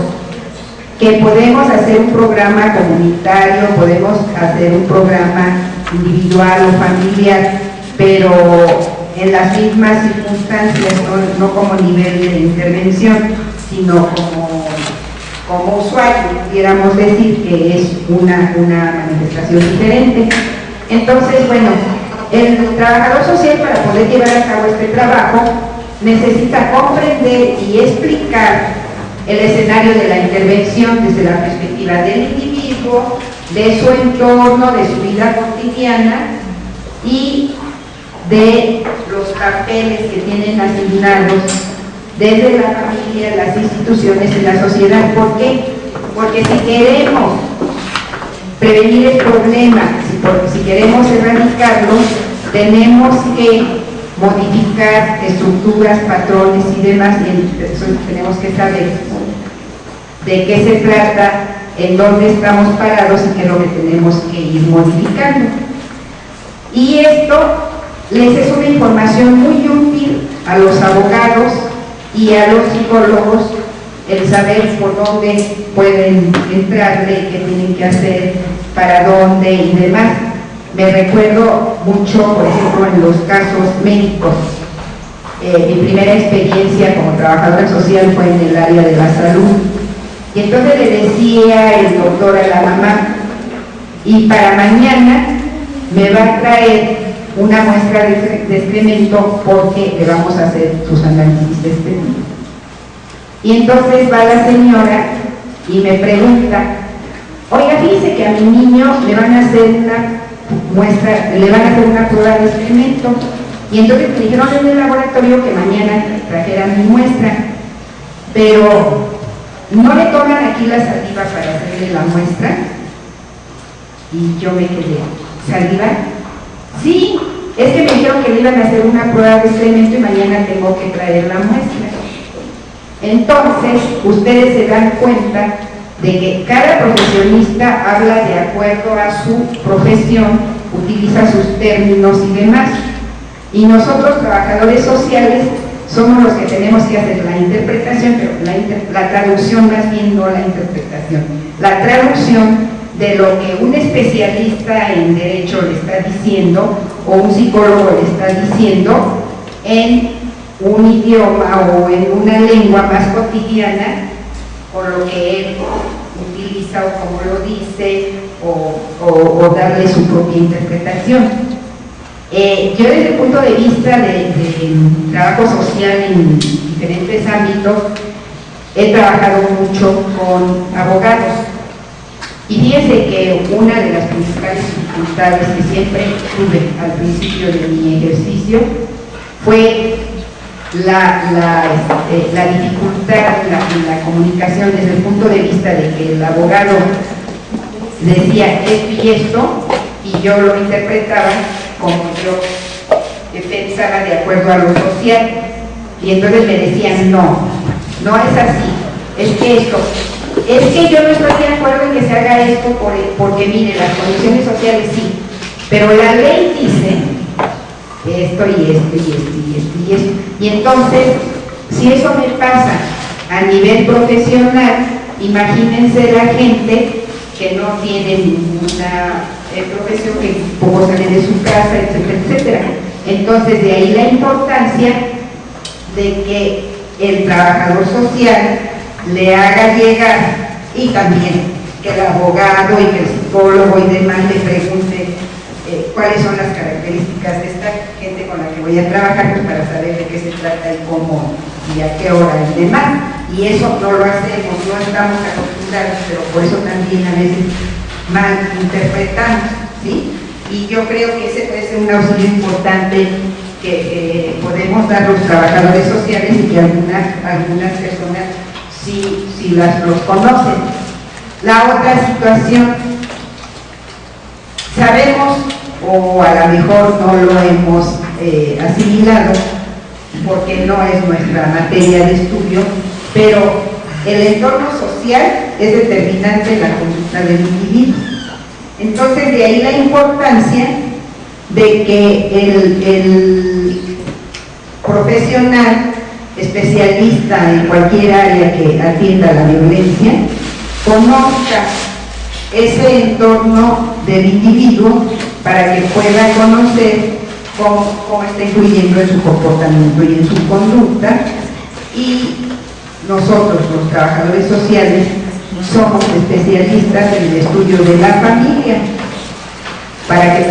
que podemos hacer un programa comunitario, podemos hacer un programa individual o familiar, pero en las mismas circunstancias, no como nivel de intervención, sino como usuario, pudiéramos decir que es una manifestación diferente. Entonces, bueno, el trabajador social, para poder llevar a cabo este trabajo, necesita comprender y explicar el escenario de la intervención desde la perspectiva del individuo, de su entorno, de su vida cotidiana y de los papeles que tienen asignados desde la familia, las instituciones y la sociedad. ¿Por qué? Porque si queremos prevenir el problema, si queremos erradicarlo, tenemos que modificar estructuras, patrones y demás, y eso tenemos que saber de qué se trata, en dónde estamos parados y qué es lo que tenemos que ir modificando. Y esto les es una información muy útil a los abogados y a los psicólogos, el saber por dónde pueden entrarle, qué tienen que hacer, para dónde y demás. Me recuerdo mucho, por ejemplo, en los casos médicos. Mi primera experiencia como trabajadora social fue en el área de la salud. Y entonces le decía el doctor a la mamá, y para mañana me va a traer una muestra de excremento porque le vamos a hacer sus análisis de excremento. Y entonces va la señora y me pregunta, oiga, fíjese que a mi niño le van a hacer una muestra, le van a hacer una prueba de excremento, y entonces me dijeron en el laboratorio que mañana trajeran mi muestra, pero no le toman aquí la saliva para hacerle la muestra. Y yo me quedé, ¿saliva? Sí, es que me dijeron que le iban a hacer una prueba de excremento y mañana tengo que traer la muestra. Entonces, ustedes se dan cuenta de que cada profesionista habla de acuerdo a su profesión, utiliza sus términos y demás. Y nosotros, trabajadores sociales, somos los que tenemos que hacer la interpretación, pero la traducción más bien, no la interpretación. La traducción de lo que un especialista en derecho le está diciendo o un psicólogo le está diciendo en un idioma o en una lengua más cotidiana, con lo que él utiliza o como lo dice, o darle su propia interpretación. Yo desde el punto de vista de trabajo social en diferentes ámbitos, he trabajado mucho con abogados. Y fíjense que una de las principales dificultades que siempre tuve al principio de mi ejercicio fue la dificultad en la comunicación desde el punto de vista de que el abogado decía esto y esto, y yo lo interpretaba como yo pensaba de acuerdo a lo social, y entonces me decían no es así, es que yo no estoy de acuerdo en que se haga esto porque mire, las condiciones sociales sí, pero la ley dice esto y esto y esto y esto y esto. Y entonces, si eso me pasa a nivel profesional, imagínense la gente que no tiene ninguna profesión, que poco sale de su casa, etcétera, etcétera. Entonces, de ahí la importancia de que el trabajador social le haga llegar, y también que el abogado y que el psicólogo y demás le pregunte cuáles son las características de esta gente con la que voy a trabajar, pues para saber de qué se trata y cómo y a qué hora y demás. Y eso no lo hacemos, no estamos acostumbrados, pero por eso también a veces mal interpretamos, ¿sí? Y yo creo que ese puede ser un auxilio importante que podemos dar los trabajadores sociales, y que algunas personas sí los conocen. La otra situación, sabemos, o a lo mejor no lo hemos asimilado porque no es nuestra materia de estudio, pero el entorno social es determinante en la conducta del individuo. Entonces, de ahí la importancia de que el profesional especialista en cualquier área que atienda la violencia conozca ese entorno del individuo para que pueda conocer cómo está influyendo en su comportamiento y en su conducta. Y nosotros, los trabajadores sociales, somos especialistas en el estudio de la familia, para que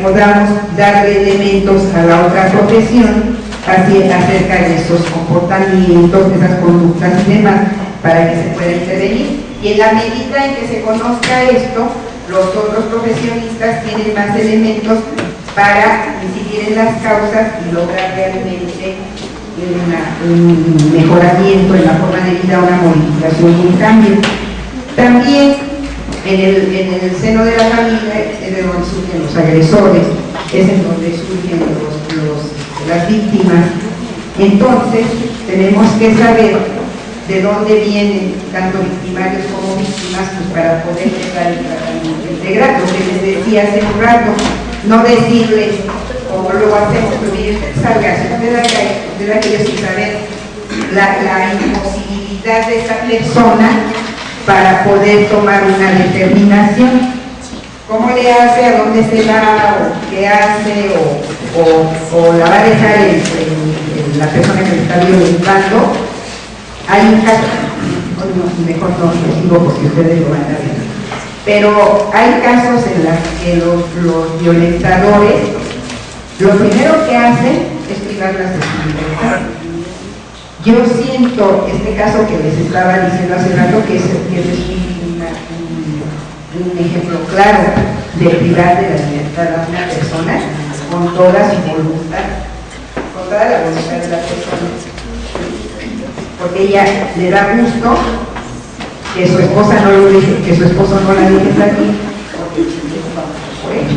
podamos darle elementos a la otra profesión acerca de esos comportamientos, de esas conductas y demás, para que se pueda intervenir. Y en la medida en que se conozca esto, los otros profesionistas tienen más elementos para incidir en las causas y lograr realmente un mejoramiento en la forma de vida, una modificación y un cambio. También en el seno de la familia es de donde surgen los agresores, es en donde surgen las víctimas. Entonces tenemos que saber de dónde vienen tanto victimarios como víctimas, pues para poder dar el tratamiento integral. Lo que les decía hace un rato, no decirles como lo hacemos, pero mire, usted salga, si usted haga esto, usted aquello sin saber la imposibilidad de esa persona para poder tomar una determinación. ¿Cómo le hace? ¿A dónde se va? ¿O qué hace? ¿O la va a dejar la persona que le está violentando? Hay un caso, mejor no lo digo porque ustedes lo van a ver, pero hay casos en los que los violentadores lo primero que hacen es privarlas de su libertad. Yo siento este caso que les estaba diciendo hace rato, que es un ejemplo claro de privar de la libertad a una persona con toda su voluntad, con toda la voluntad de la persona, porque ella le da gusto que su esposa no lo deje, que su esposo no la deje salir, porque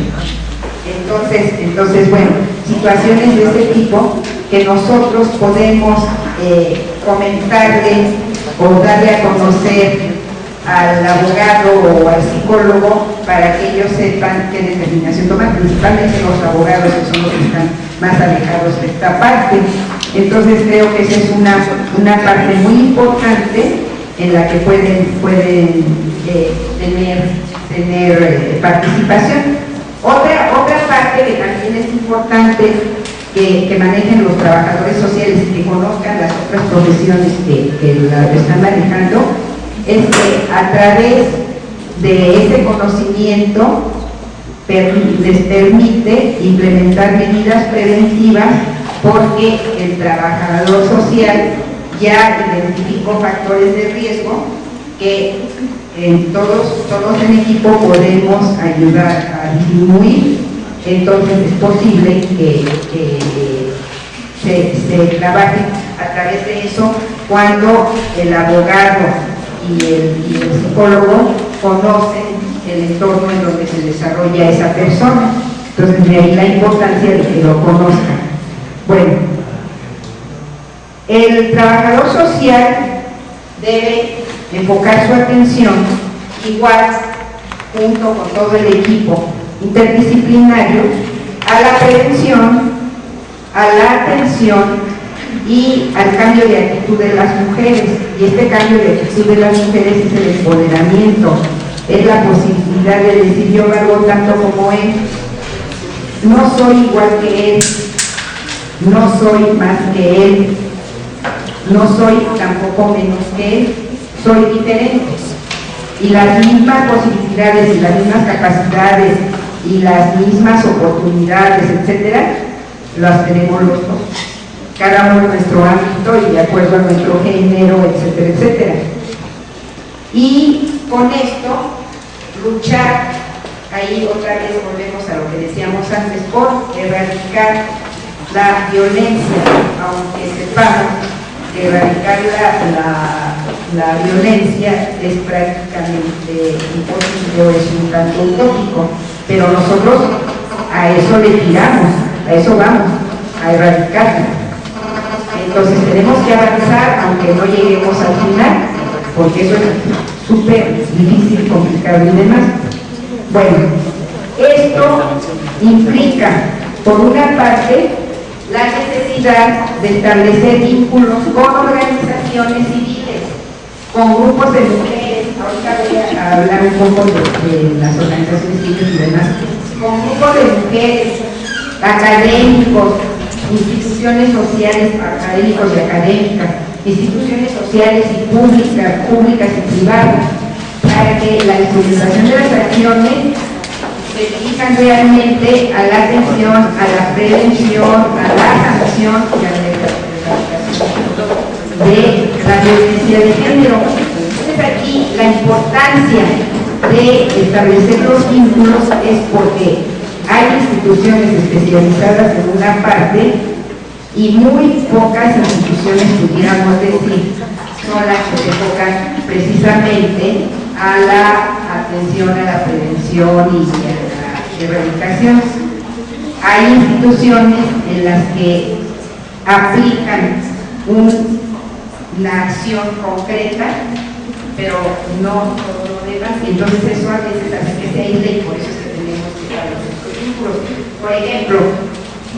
entonces, bueno, situaciones de ese tipo que nosotros podemos comentarle o darle a conocer al abogado o al psicólogo para que ellos sepan qué determinación tomar, principalmente los abogados, que son los que están más alejados de esta parte. Entonces creo que esa es una parte muy importante en la que pueden tener participación. Otra parte que también es importante que manejen los trabajadores sociales y que conozcan las otras profesiones que la están manejando, es que a través de ese conocimiento les permite implementar medidas preventivas, porque el trabajador social ya identificó factores de riesgo que todos en equipo podemos ayudar a disminuir. Entonces es posible que se trabaje a través de eso cuando el abogado y el psicólogo conocen el entorno en donde se desarrolla esa persona. Entonces de ahí la importancia de que lo conozcan. Bueno, el trabajador social debe enfocar su atención igual, junto con todo el equipo interdisciplinario, a la prevención, a la atención y al cambio de actitud de las mujeres. Y este cambio de actitud de las mujeres es el empoderamiento, es la posibilidad de decir: yo valgo tanto como él, no soy igual que él, no soy más que él, no soy tampoco menos que él, soy diferente. Y las mismas posibilidades y las mismas capacidades y las mismas oportunidades, etcétera, las tenemos los dos, cada uno en nuestro ámbito y de acuerdo a nuestro género, etcétera, etcétera. Y con esto luchar, ahí otra vez volvemos a lo que decíamos antes, por erradicar la violencia, aunque sepamos que erradicar la violencia es prácticamente imposible o es un tanto utópico, pero nosotros a eso le tiramos, a eso vamos, a erradicarla. Entonces tenemos que avanzar aunque no lleguemos al final, porque eso es súper difícil, complicado y demás. Bueno, esto implica, por una parte, la necesidad de establecer vínculos con organizaciones civiles, con grupos de mujeres. Ahorita voy a hablar un poco de las organizaciones civiles y demás, con grupos de mujeres, académicos, instituciones sociales, académicos y académicas, instituciones sociales sociales y públicas y privadas, para que la instrumentación de las acciones se dedican realmente a la atención, a la prevención, a la sanción y a la erradicación de la violencia de género. Entonces aquí la importancia de establecer los vínculos es porque hay instituciones especializadas en una parte y muy pocas instituciones, pudiéramos decir, son las que se enfocan precisamente a la atención, a la prevención y a la erradicación. Hay instituciones en las que aplican una acción concreta, pero no todo lo demás, y entonces eso a veces hace que se aísle, y por eso es que tenemos que establecer estos vínculos. Por ejemplo,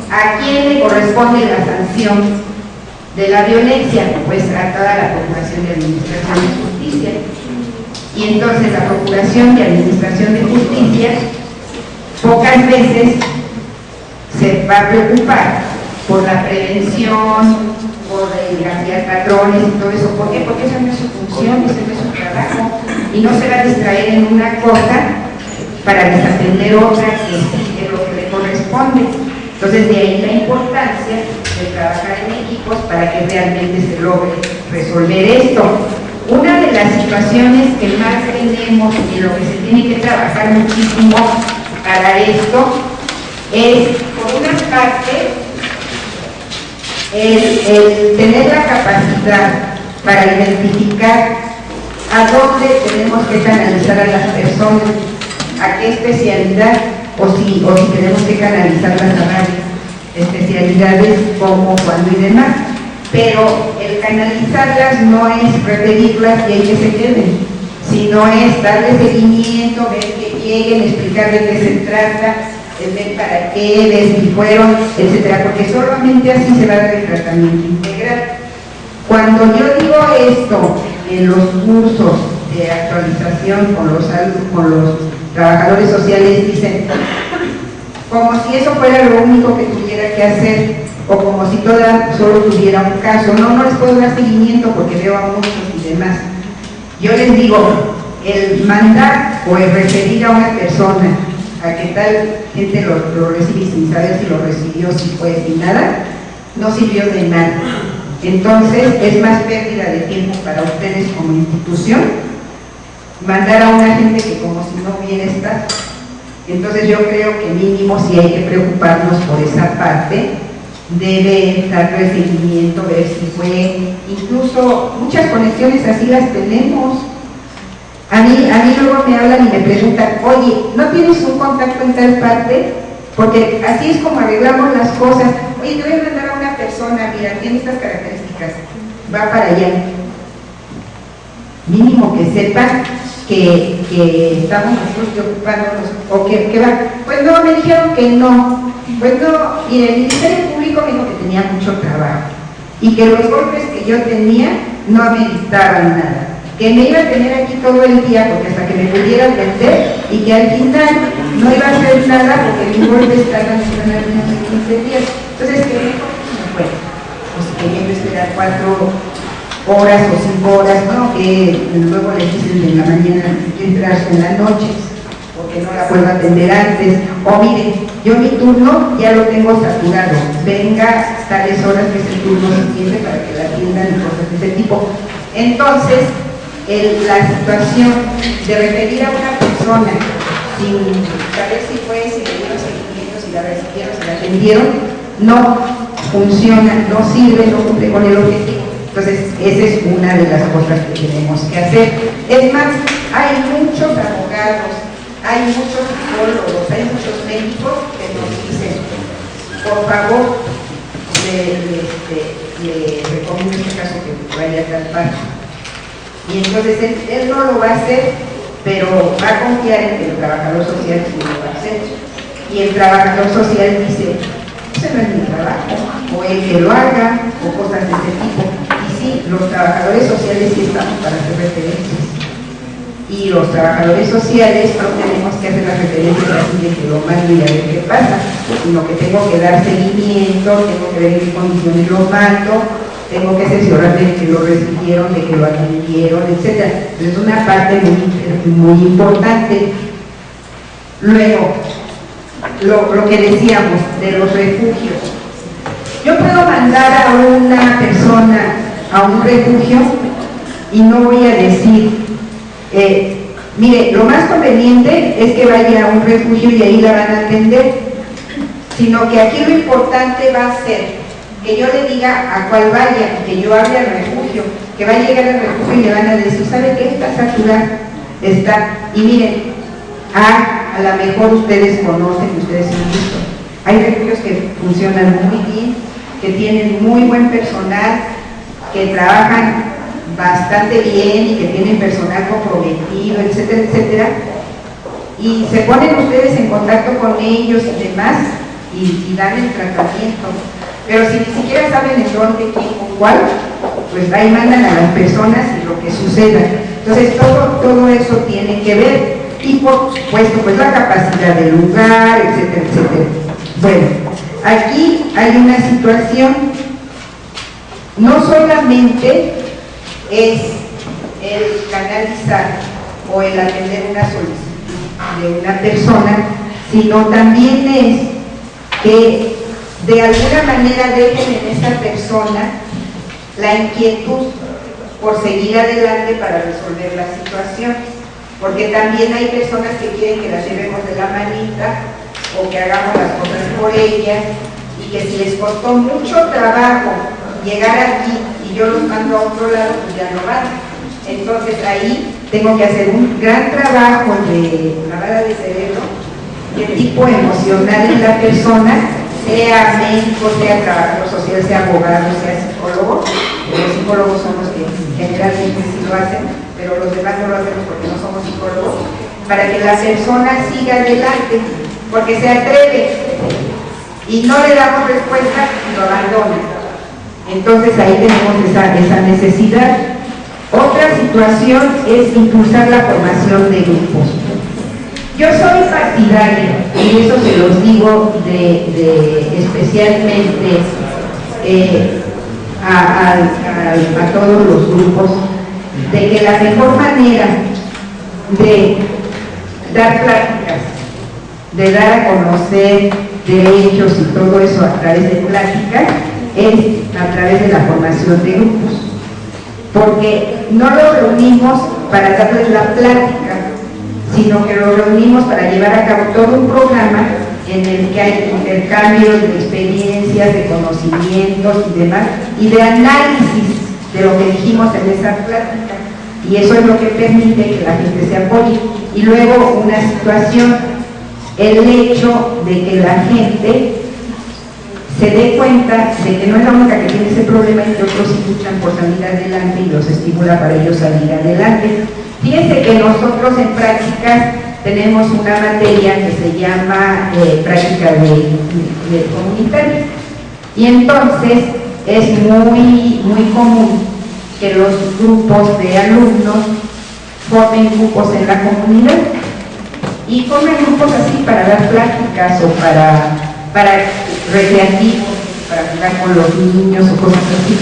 ¿a quién le corresponde la sanción de la violencia? Pues a toda la Procuración de Administración de Justicia. Y entonces la Procuración de Administración de Justicia pocas veces se va a preocupar por la prevención, por identificar patrones y todo eso. ¿Por qué? Porque esa no es su función, ese no es su trabajo, y no se va a distraer en una cosa para desatender otra que sí es lo que le corresponde. Entonces de ahí la importancia de trabajar en equipos para que realmente se logre resolver esto. Una de las situaciones que más tenemos y en lo que se tiene que trabajar muchísimo para esto es, por una parte, el tener la capacidad para identificar a dónde tenemos que canalizar a las personas, a qué especialidad, o si tenemos que canalizarlas a varias especialidades como, cuando y demás. Pero el canalizarlas no es repetirlas y ahí que se queden, sino es darle seguimiento, ver que lleguen, explicar de qué se trata, ver para qué, ver si fueron, etcétera, porque solamente así se va a dar el tratamiento integral. Cuando yo digo esto en los cursos de actualización con los trabajadores sociales, dicen como si eso fuera lo único que tuviera que hacer, o como si solo tuviera un caso. No les puedo dar seguimiento porque veo a muchos y demás. Yo les digo, el mandar o el referir a una persona a que tal gente lo recibe sin saber si lo recibió, si fue, sin nada, no sirvió de nada. Entonces es más pérdida de tiempo para ustedes como institución mandar a una gente que como si no hubiera estado. Entonces yo creo que mínimo si hay que preocuparnos por esa parte, debe darle seguimiento, ver si fue, incluso muchas conexiones así las tenemos. A mí luego me hablan y me preguntan, oye, ¿no tienes un contacto en tal parte? Porque así es como arreglamos las cosas. Oye, te voy a mandar a una persona, mira, tiene estas características, va para allá. Mínimo que sepan que estamos nosotros preocupándonos, o que va. Pues no, me dijeron que no. Pues no, y el Ministerio Público me dijo que tenía mucho trabajo y que los golpes que yo tenía no ameritaban nada, que me iba a tener aquí todo el día porque hasta que me pudiera atender, y que al final no iba a hacer nada porque mis golpes tardan menos de 15 días. Entonces, que mejor no fue. Pues quería yo esperar 4 horas o 5 horas, ¿no? Que luego les dicen en la mañana que entrarse en la noche porque no la puedo atender antes, o mire, yo mi turno ya lo tengo saturado, venga tales horas que es el turno siguiente para que la atiendan y cosas de ese tipo. Entonces, la situación de referir a una persona sin saber si fue, si le dieron seguimiento, si la recibieron, si la atendieron, no funciona, no sirve, no cumple con el objetivo. Entonces, esa es una de las cosas que tenemos que hacer. Es más, hay muchos abogados, hay muchos psicólogos, hay muchos médicos que nos dicen, por favor, le recomiendo en este caso que vaya a tal parte. Y entonces él no lo va a hacer, pero va a confiar en que el trabajador social sí lo va a hacer. Y el trabajador social dice, ese no es mi trabajo, o el que lo haga, o cosas de ese tipo. Y sí, los trabajadores sociales sí estamos para hacer referencias. Y los trabajadores sociales no tenemos que hacer las referencias así de que lo mando y a ver qué pasa, sino que tengo que dar seguimiento, tengo que ver en qué condiciones lo mando, tengo que cerciorarme de que lo recibieron, de que lo atendieron, etc. Es una parte muy importante. Luego, lo que decíamos de los refugios. Yo puedo mandar a una persona a un refugio y no voy a decir, mire, lo más conveniente es que vaya a un refugio y ahí la van a atender, sino que aquí lo importante va a ser que yo le diga a cuál vaya, que yo hable al refugio, que va a llegar al refugio y le van a decir, ¿sabe qué? Está saturado, está. Y miren, a lo mejor ustedes conocen, ustedes han visto, hay refugios que funcionan muy bien, que tienen muy buen personal, que trabajan bastante bien y que tienen personal comprometido, etcétera, etcétera, y se ponen ustedes en contacto con ellos y demás y dan el tratamiento. Pero si ni siquiera saben en dónde, quién o cuál, pues ahí mandan a las personas y lo que suceda. Entonces todo eso tiene que ver, y por supuesto pues la capacidad del lugar, etcétera, etcétera. Bueno, aquí hay una situación, no solamente es el canalizar o el atender una solicitud de una persona, sino también es que de alguna manera dejen en esa persona la inquietud por seguir adelante para resolver la situación, porque también hay personas que quieren que las llevemos de la manita o que hagamos las cosas por ellas, y que si les costó mucho trabajo llegar aquí y yo los mando a otro lado, pues ya no van. Entonces ahí tengo que hacer un gran trabajo de lavada de cerebro, de tipo emocional en la persona, sea médico, sea trabajador social, sea abogado, sea psicólogo. Los psicólogos son los que generalmente sí lo hacen, pero los demás no lo hacemos porque no somos psicólogos, para que la persona siga adelante, porque se atreve y no le damos respuesta y lo abandona. Entonces ahí tenemos esa necesidad. Otra situación es impulsar la formación de grupos. Yo soy partidaria, y eso se los digo especialmente a todos los grupos, de que la mejor manera de dar pláticas, de dar a conocer derechos y todo eso a través de pláticas, es a través de la formación de grupos, porque no lo reunimos para darles la plática, sino que lo reunimos para llevar a cabo todo un programa en el que hay intercambios de experiencias, de conocimientos y demás, y de análisis de lo que dijimos en esa plática, y eso es lo que permite que la gente se apoye. Y luego una situación, el hecho de que la gente se dé cuenta de que no es la única que tiene ese problema y que otros sí luchan por salir adelante y los estimula para ellos salir adelante. Fíjense que nosotros en prácticas tenemos una materia que se llama práctica de comunitaria, y entonces es muy común que los grupos de alumnos formen grupos en la comunidad y formen grupos así para dar pláticas o para recreativos, para jugar con los niños o cosas así,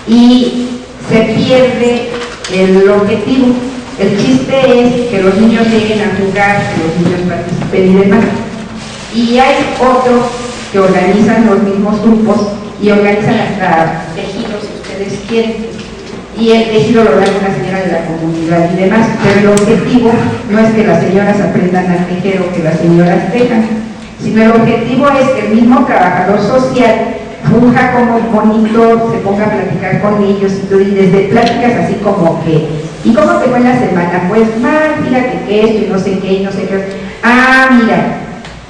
y se pierde el objetivo. El chiste es que los niños lleguen a jugar, que los niños participen y demás. Y hay otros que organizan los mismos grupos y organizan hasta tejidos, si ustedes quieren. Y el tejido lo da una señora de la comunidad y demás, pero el objetivo no es que las señoras aprendan a tejer o que las señoras tejan, sino el objetivo es que el mismo trabajador social funja como bonito, se ponga a platicar con ellos y desde pláticas así como que, ¿y cómo te fue en la semana? Pues mal, fíjate que esto y no sé qué y no sé qué. Ah, mira,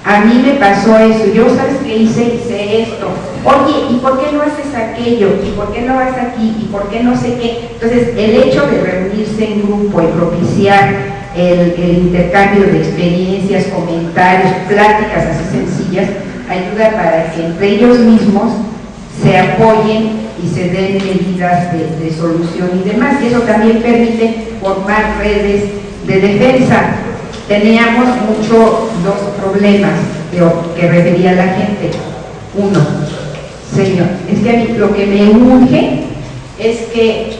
a mí me pasó eso, yo sabes qué hice esto. Oye, ¿y por qué no haces aquello? ¿Y por qué no vas aquí? ¿Y por qué no sé qué? Entonces, el hecho de reunirse en grupo y propiciar el intercambio de experiencias, comentarios, pláticas así sencillas, ayuda para que entre ellos mismos se apoyen y se den medidas de solución y demás, y eso también permite formar redes de defensa. Teníamos dos problemas que refería la gente. Uno, Señor, es que a mí lo que me urge es que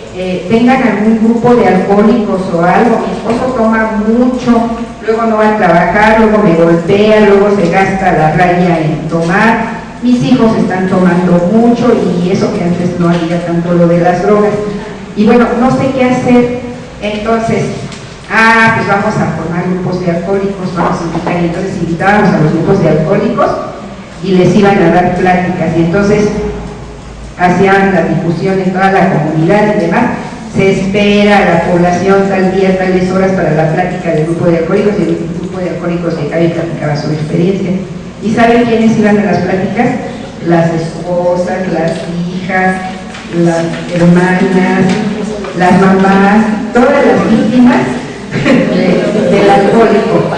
tengan algún grupo de alcohólicos o algo. Mi esposo toma mucho, luego no va a trabajar, luego me golpea, luego se gasta la raya en tomar. Mis hijos están tomando mucho y eso que antes no había tanto lo de las drogas. Y bueno, no sé qué hacer. Entonces, pues vamos a formar grupos de alcohólicos, vamos a invitar. Entonces invitábamos a los grupos de alcohólicos y les iban a dar pláticas. Y entonces hacían la difusión en toda la comunidad y demás. Se espera a la población tal día, tales horas para la plática del grupo de alcohólicos, y el grupo de alcohólicos llegaba y platicaba su experiencia. ¿Y saben quiénes iban a las pláticas? Las esposas, las hijas, las hermanas, las mamás, todas las víctimas del alcohólico.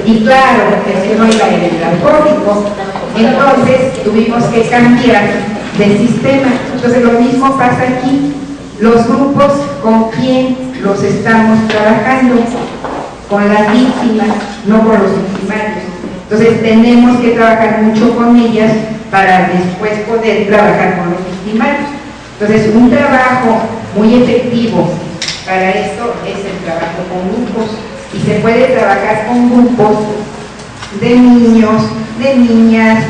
Y claro, porque si no iba a ir el alcohólico, entonces tuvimos que cambiar de sistema. Entonces lo mismo pasa aquí. Los grupos, ¿con quién los estamos trabajando? Con las víctimas, no con los victimarios. Entonces tenemos que trabajar mucho con ellas para después poder trabajar con los victimarios. Entonces un trabajo muy efectivo para esto es el trabajo con grupos, y se puede trabajar con grupos de niños, de niñas,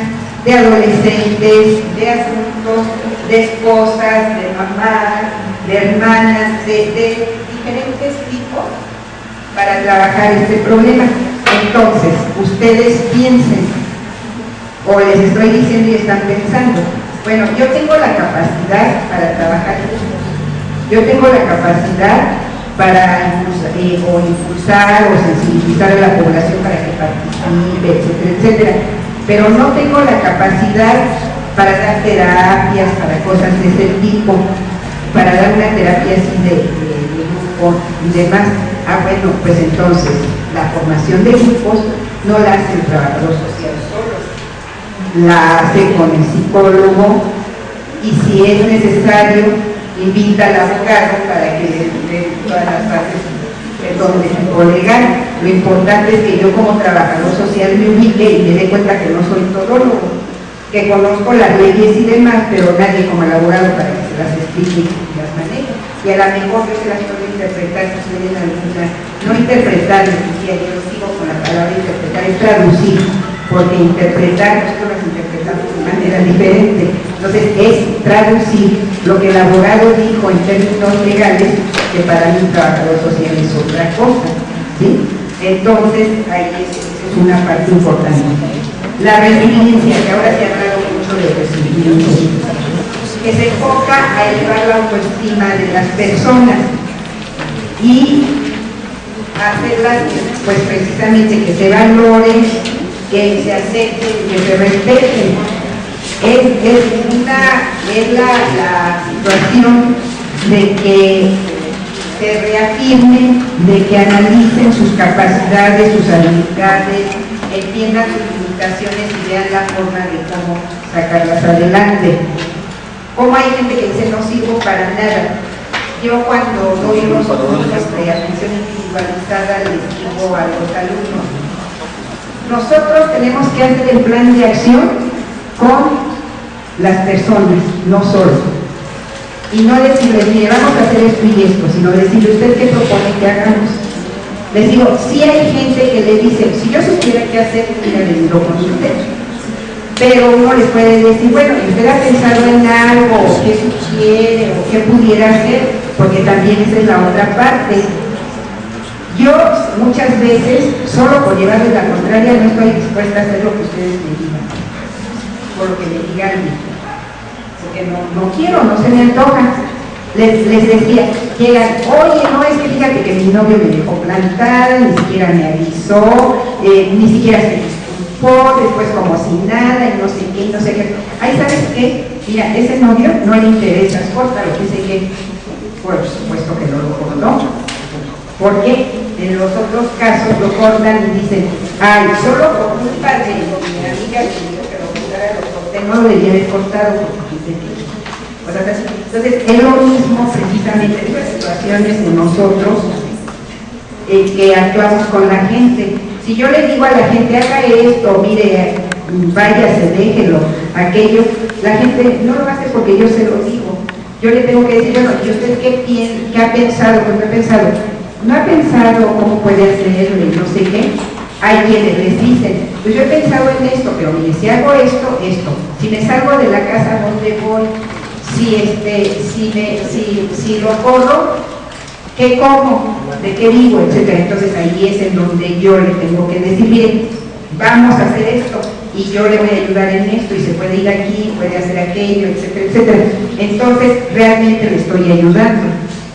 de adolescentes, de adultos, de esposas, de mamás, de hermanas, de diferentes tipos para trabajar este problema. Entonces, ustedes piensen, o les estoy diciendo y están pensando, bueno, yo tengo la capacidad para trabajar en esto, yo tengo la capacidad para impulsar o sensibilizar a la población para que participe, etcétera, etcétera, pero no tengo la capacidad para dar terapias, para cosas de ese tipo, para dar una terapia así de grupo y demás. Bueno, pues entonces la formación de grupos no la hace el trabajador social solo, la hace con el psicólogo, y si es necesario invita al abogado para que le dé todas las bases de tipo legal. Lo importante es que yo como trabajador social me ubique y me dé cuenta que no soy todólogo, que conozco las leyes y demás, pero nadie como el abogado para que se las explique y las maneje. Y a lo mejor yo se las puedo interpretar si tienen alguna, no interpretar, yo lo digo con la palabra interpretar, es traducir, porque interpretar, nosotros las interpretamos de manera diferente. Entonces es traducir lo que el abogado dijo en términos legales, que para mí un trabajador social es otra cosa, ¿sí? Entonces ahí es una parte importante. La resiliencia, que ahora se ha hablado mucho de resiliencia, que se enfoca a elevar la autoestima de las personas y hacerlas, pues precisamente que se valoren, que se acepten, que se respeten. Es la situación de que se reafirmen, de que analicen sus capacidades, sus habilidades, entiendan sus limitaciones y vean la forma de cómo sacarlas adelante. Como hay gente que dice no sirvo para nada. Yo cuando doy los cursos de atención individualizada les digo a los alumnos, nosotros tenemos que hacer el plan de acción con las personas, no solo. Y no decirles, mire, vamos a hacer esto y esto, sino decirle, ¿usted qué propone que hagamos? Les digo, sí hay gente que le dice, si yo supiera qué hacer, mira, les digo con usted. Pero uno les puede decir, bueno, ¿usted ha pensado en algo? ¿O qué sugiere? ¿O qué pudiera hacer? Porque también esa es la otra parte. Yo muchas veces, solo por llevarles la contraria, no estoy dispuesta a hacer lo que ustedes me digan, por lo que me digan, porque no quiero, no se me antoja. Les decía, llegan, oye, no, es que fíjate que mi novio me dejó plantada, ni siquiera me avisó, ni siquiera se disculpó, después como si nada, y no sé qué, no sé qué. Ahí, ¿sabes qué? Mira, ese novio no le interesa, córtalo, dice que, por supuesto que no lo cortó, porque en los otros casos lo cortan y dicen, ay, solo por culpa de mi amiga que dijo que lo cortara, lo corté, no lo debía haber cortado, porque dice que... Entonces, es lo mismo precisamente en las situaciones de nosotros que actuamos con la gente. Si yo le digo a la gente, haga esto, mire, váyase, déjelo, aquello, la gente no lo hace porque yo se lo digo. Yo le tengo que decir, bueno, ¿y usted qué ha pensado? Pues no ha pensado. No ha pensado cómo puede hacerlo y no sé qué. Hay quienes les dicen, pues yo he pensado en esto, pero mire, si hago esto, esto. Si me salgo de la casa, ¿dónde voy? Si lo corro, ¿qué como? ¿De qué digo? Etcétera. Entonces ahí es en donde yo le tengo que decir, mire, vamos a hacer esto y yo le voy a ayudar en esto y se puede ir aquí, puede hacer aquello, etcétera, etcétera. Entonces realmente le estoy ayudando.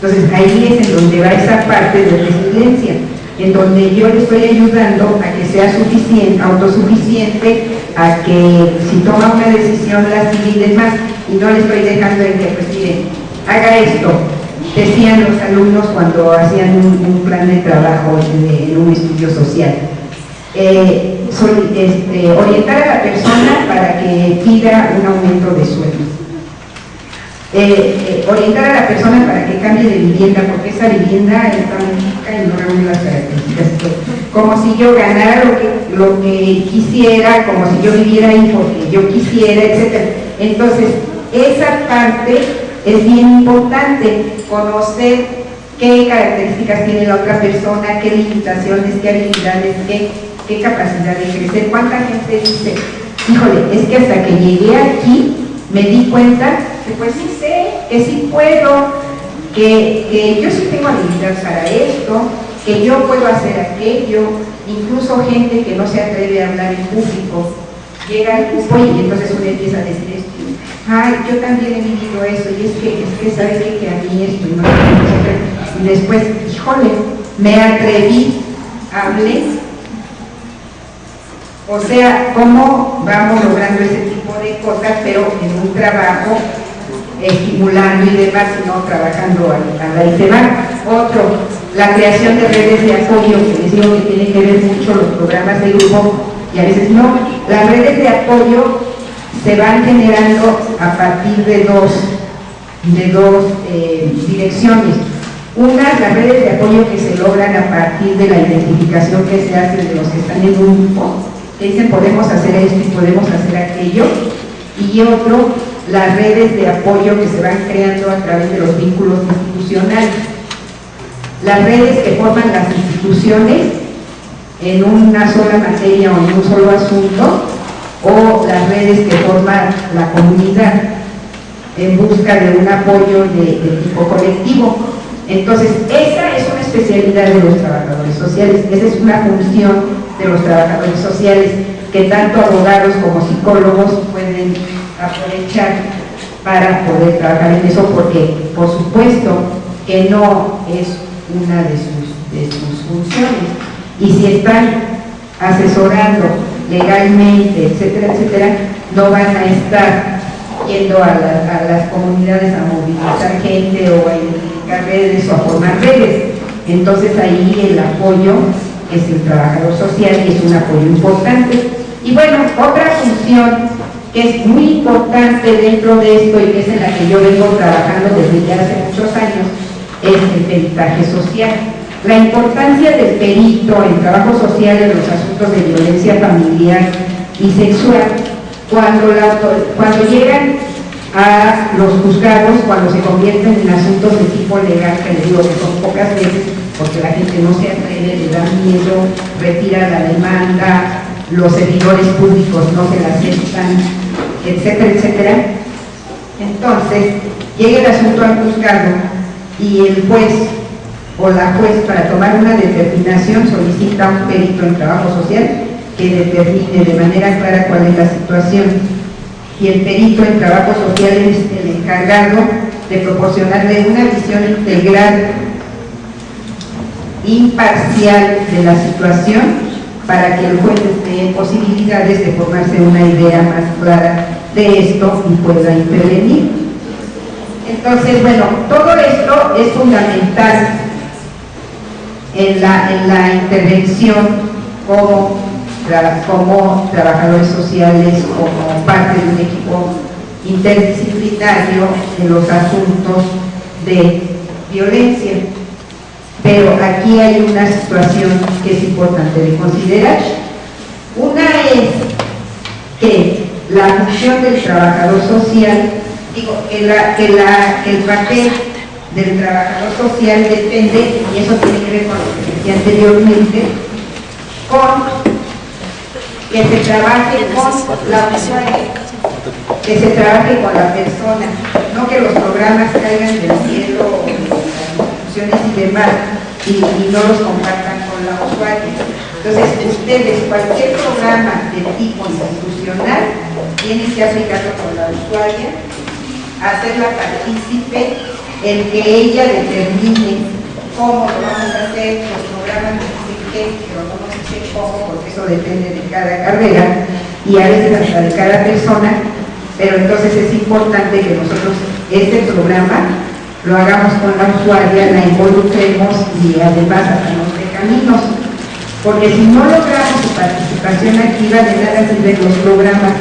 Entonces ahí es en donde va esa parte de resiliencia, en donde yo le estoy ayudando a que sea suficiente, autosuficiente, a que si toma una decisión la asimile más, y no le estoy dejando en que, pues mire, haga esto. Decían los alumnos cuando hacían un plan de trabajo en un estudio social. Orientar a la persona para que pida un aumento de sueldo. Orientar a la persona para que cambie de vivienda, porque esa vivienda está muy chica y no reúne las características. Como si yo ganara lo que quisiera, como si yo viviera ahí porque yo quisiera, etc. Entonces, esa parte es bien importante, conocer qué características tiene la otra persona, qué limitaciones, qué habilidades, qué capacidad de crecer. ¿Cuánta gente dice, híjole, es que hasta que llegué aquí me di cuenta que pues sí sé, que sí puedo, que yo sí tengo habilidad para esto, que yo puedo hacer aquello? Incluso gente que no se atreve a hablar en público llega al grupo y entonces uno empieza a decir esto, ay, yo también he vivido eso, y es que sabes que a mí esto y no, y después, híjole, me atreví, hablé. O sea, cómo vamos logrando ese tipo de cosas, pero en un trabajo estimulando y demás, sino trabajando a la ICEBAN. Otro, la creación de redes de apoyo, que les digo que tiene que ver mucho los programas de grupo, y a veces no. Las redes de apoyo se van generando a partir de dos direcciones. Una, las redes de apoyo que se logran a partir de la identificación que se hace de los que están en un grupo, que dicen podemos hacer esto y podemos hacer aquello, y otro, las redes de apoyo que se van creando a través de los vínculos institucionales. Las redes que forman las instituciones en una sola materia o en un solo asunto, o las redes que forman la comunidad en busca de un apoyo de tipo colectivo. Entonces, esa es una especialidad de los trabajadores sociales, esa es una función de los trabajadores sociales que tanto abogados como psicólogos pueden aprovechar para poder trabajar en eso, porque por supuesto que no es una de sus funciones, y si están asesorando legalmente, etcétera, etcétera, no van a estar yendo a las comunidades a movilizar gente o a identificar redes o a formar redes. Entonces ahí el apoyo es el trabajador social y es un apoyo importante. Y bueno, otra función que es muy importante dentro de esto y que es en la que yo vengo trabajando desde ya hace muchos años es el peritaje social. La importancia del perito en trabajo social en los asuntos de violencia familiar y sexual, cuando llegan a los juzgados, cuando se convierten en asuntos de tipo legal, que les digo que son pocas veces, porque la gente no se atreve, le da miedo, retira la demanda, los servidores públicos no se la aceptan, etcétera, etcétera. Entonces, llega el asunto al juzgado y el juez o la juez, para tomar una determinación, solicita a un perito en trabajo social que determine de manera clara cuál es la situación. Y el perito en trabajo social es el encargado de proporcionarle una visión integral, imparcial de la situación, para que el juez esté en posibilidades de formarse una idea más clara de esto y pueda intervenir. Entonces, bueno, todo esto es fundamental en la intervención como trabajadores sociales, como parte de un equipo interdisciplinario en los asuntos de violencia. Pero aquí hay una situación que es importante de considerar. Una es que la función del trabajador social, digo, que el papel del trabajador social depende, y eso tiene que ver con lo que decía anteriormente, con que se trabaje con la usuaria, que se trabaje con la persona, no que los programas caigan del cielo, las instituciones y demás, y no los compartan con la usuaria. Entonces, ustedes, cualquier programa de tipo institucional, tienen que aplicarlo con la usuaria, hacerla partícipe, el que ella determine cómo lo vamos a hacer. Los programas dicen qué, pero no nos dicen cómo, porque eso depende de cada carrera y a veces hasta de cada persona, pero entonces es importante que nosotros este programa lo hagamos con la usuaria, la involucremos y además hagamos de caminos, porque si no logramos su participación activa, de nada sirven los programas,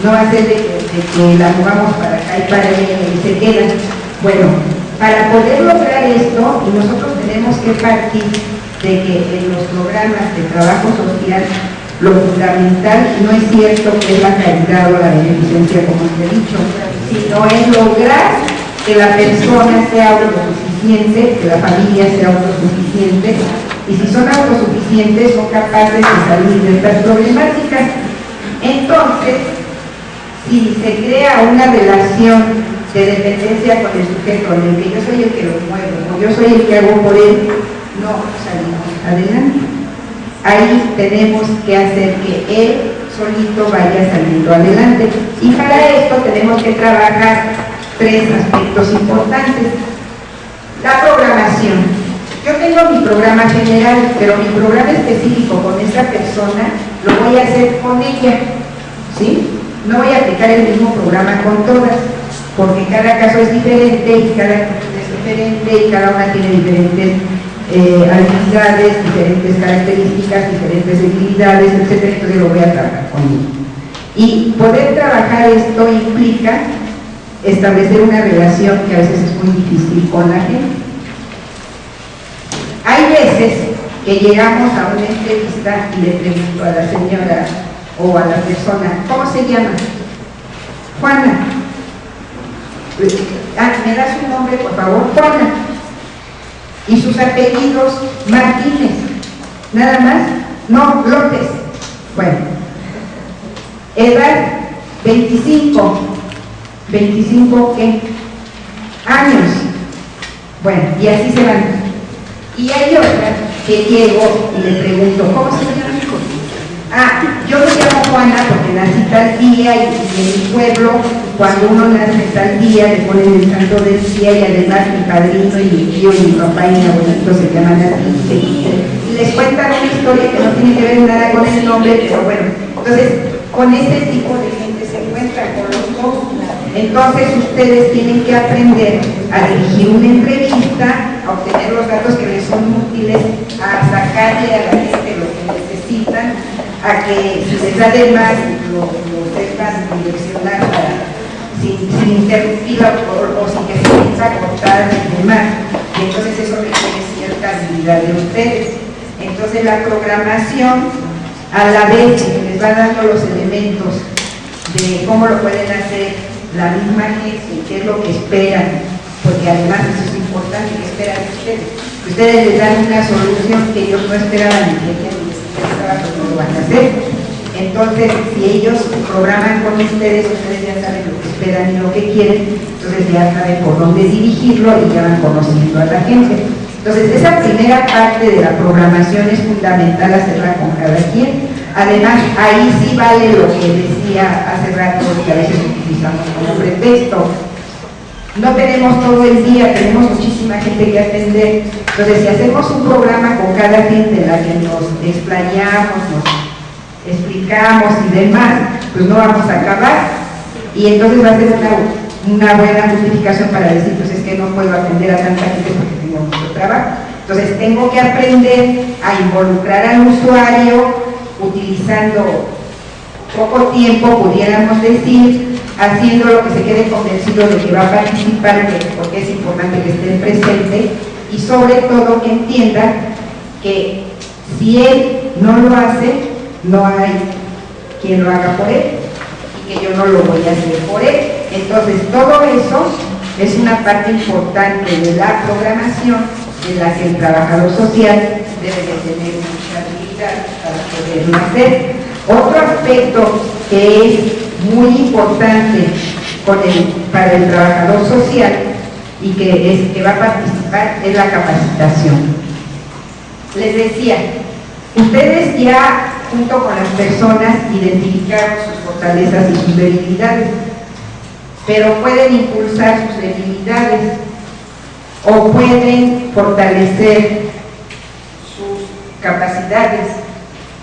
no va a ser de que la movamos para acá y para allá y se queda. Bueno, para poder lograr esto, y nosotros tenemos que partir de que en los programas de trabajo social lo fundamental no es cierto que es la calidad o la beneficencia, como te he dicho, sino es lograr que la persona sea autosuficiente, que la familia sea autosuficiente, y si son autosuficientes son capaces de salir de estas problemáticas. Entonces, si se crea una relación de dependencia con el sujeto, en el que yo soy el que lo muevo, o yo soy el que hago por él, no salimos adelante. Ahí tenemos que hacer que él solito vaya saliendo adelante. Y para esto tenemos que trabajar tres aspectos importantes. La programación. Yo tengo mi programa general, pero mi programa específico con esa persona lo voy a hacer con ella, ¿sí? No voy a aplicar el mismo programa con todas, porque cada caso es diferente y cada es diferente y cada una tiene diferentes habilidades, diferentes características, diferentes debilidades, etcétera. Entonces lo voy a trabajar con ella. Y poder trabajar esto implica establecer una relación que a veces es muy difícil con la gente. Hay veces que llegamos a una entrevista y le pregunto a la señora o a la persona, ¿cómo se llama? Juana. ¿Me da su nombre, por favor? Juana. Y sus apellidos, Martínez. ¿Nada más? No, López. Bueno. Edad, 25. ¿25 qué? Años. Bueno, y así se van. Y hay otra que llego y le pregunto, ¿cómo se llama? Yo me llamo Juana porque nací tal día y en mi pueblo, cuando uno nace tal día, le ponen el santo del día y además mi padrino y mi tío y mi papá y mi abuelito se llaman así. Y les cuentan una historia que no tiene que ver nada con el nombre, pero bueno, entonces con este tipo de gente se encuentra con los dos. Entonces ustedes tienen que aprender a dirigir una entrevista, a obtener los datos que les son útiles, a sacarle a la gente lo que necesitan, a que si les da de más lo sepan direccionar sin interrumpir o sin que se piensa cortar y demás. Y entonces eso requiere cierta habilidad de ustedes. Entonces la programación, a la vez que les va dando los elementos de cómo lo pueden hacer la misma gente, qué es lo que esperan, porque además eso es importante, que esperan ustedes. Ustedes les dan una solución que ellos no esperaban y que ellos no lo van a hacer. Entonces, si ellos programan con ustedes ya saben lo que esperan y lo que quieren, entonces ya saben por dónde dirigirlo y ya van conociendo a la gente. Entonces, esa primera parte de la programación es fundamental hacerla con cada quien. Además, ahí sí vale lo que decía hace rato, que a veces utilizamos como pretexto. No tenemos todo el día, tenemos muchísima gente que atender. Entonces, si hacemos un programa con cada gente en la que nos explayamos, nos explicamos y demás, pues no vamos a acabar. Y entonces va a ser una buena justificación para decir, pues es que no puedo atender a tanta gente porque tengo mucho trabajo. Entonces, tengo que aprender a involucrar al usuario, utilizando poco tiempo, pudiéramos decir, haciendo lo que se quede convencido de que va a participar, porque es importante que esté presente, y sobre todo que entienda que si él no lo hace, no hay quien lo haga por él, y que yo no lo voy a hacer por él. Entonces, todo eso es una parte importante de la programación en la que el trabajador social debe de tener mucha habilidad para poderlo hacer. Otro aspecto que es muy importante para el trabajador social y que va a participar es la capacitación. Les decía, ustedes ya junto con las personas identificaron sus fortalezas y sus debilidades, pero pueden impulsar sus debilidades o pueden fortalecer sus capacidades.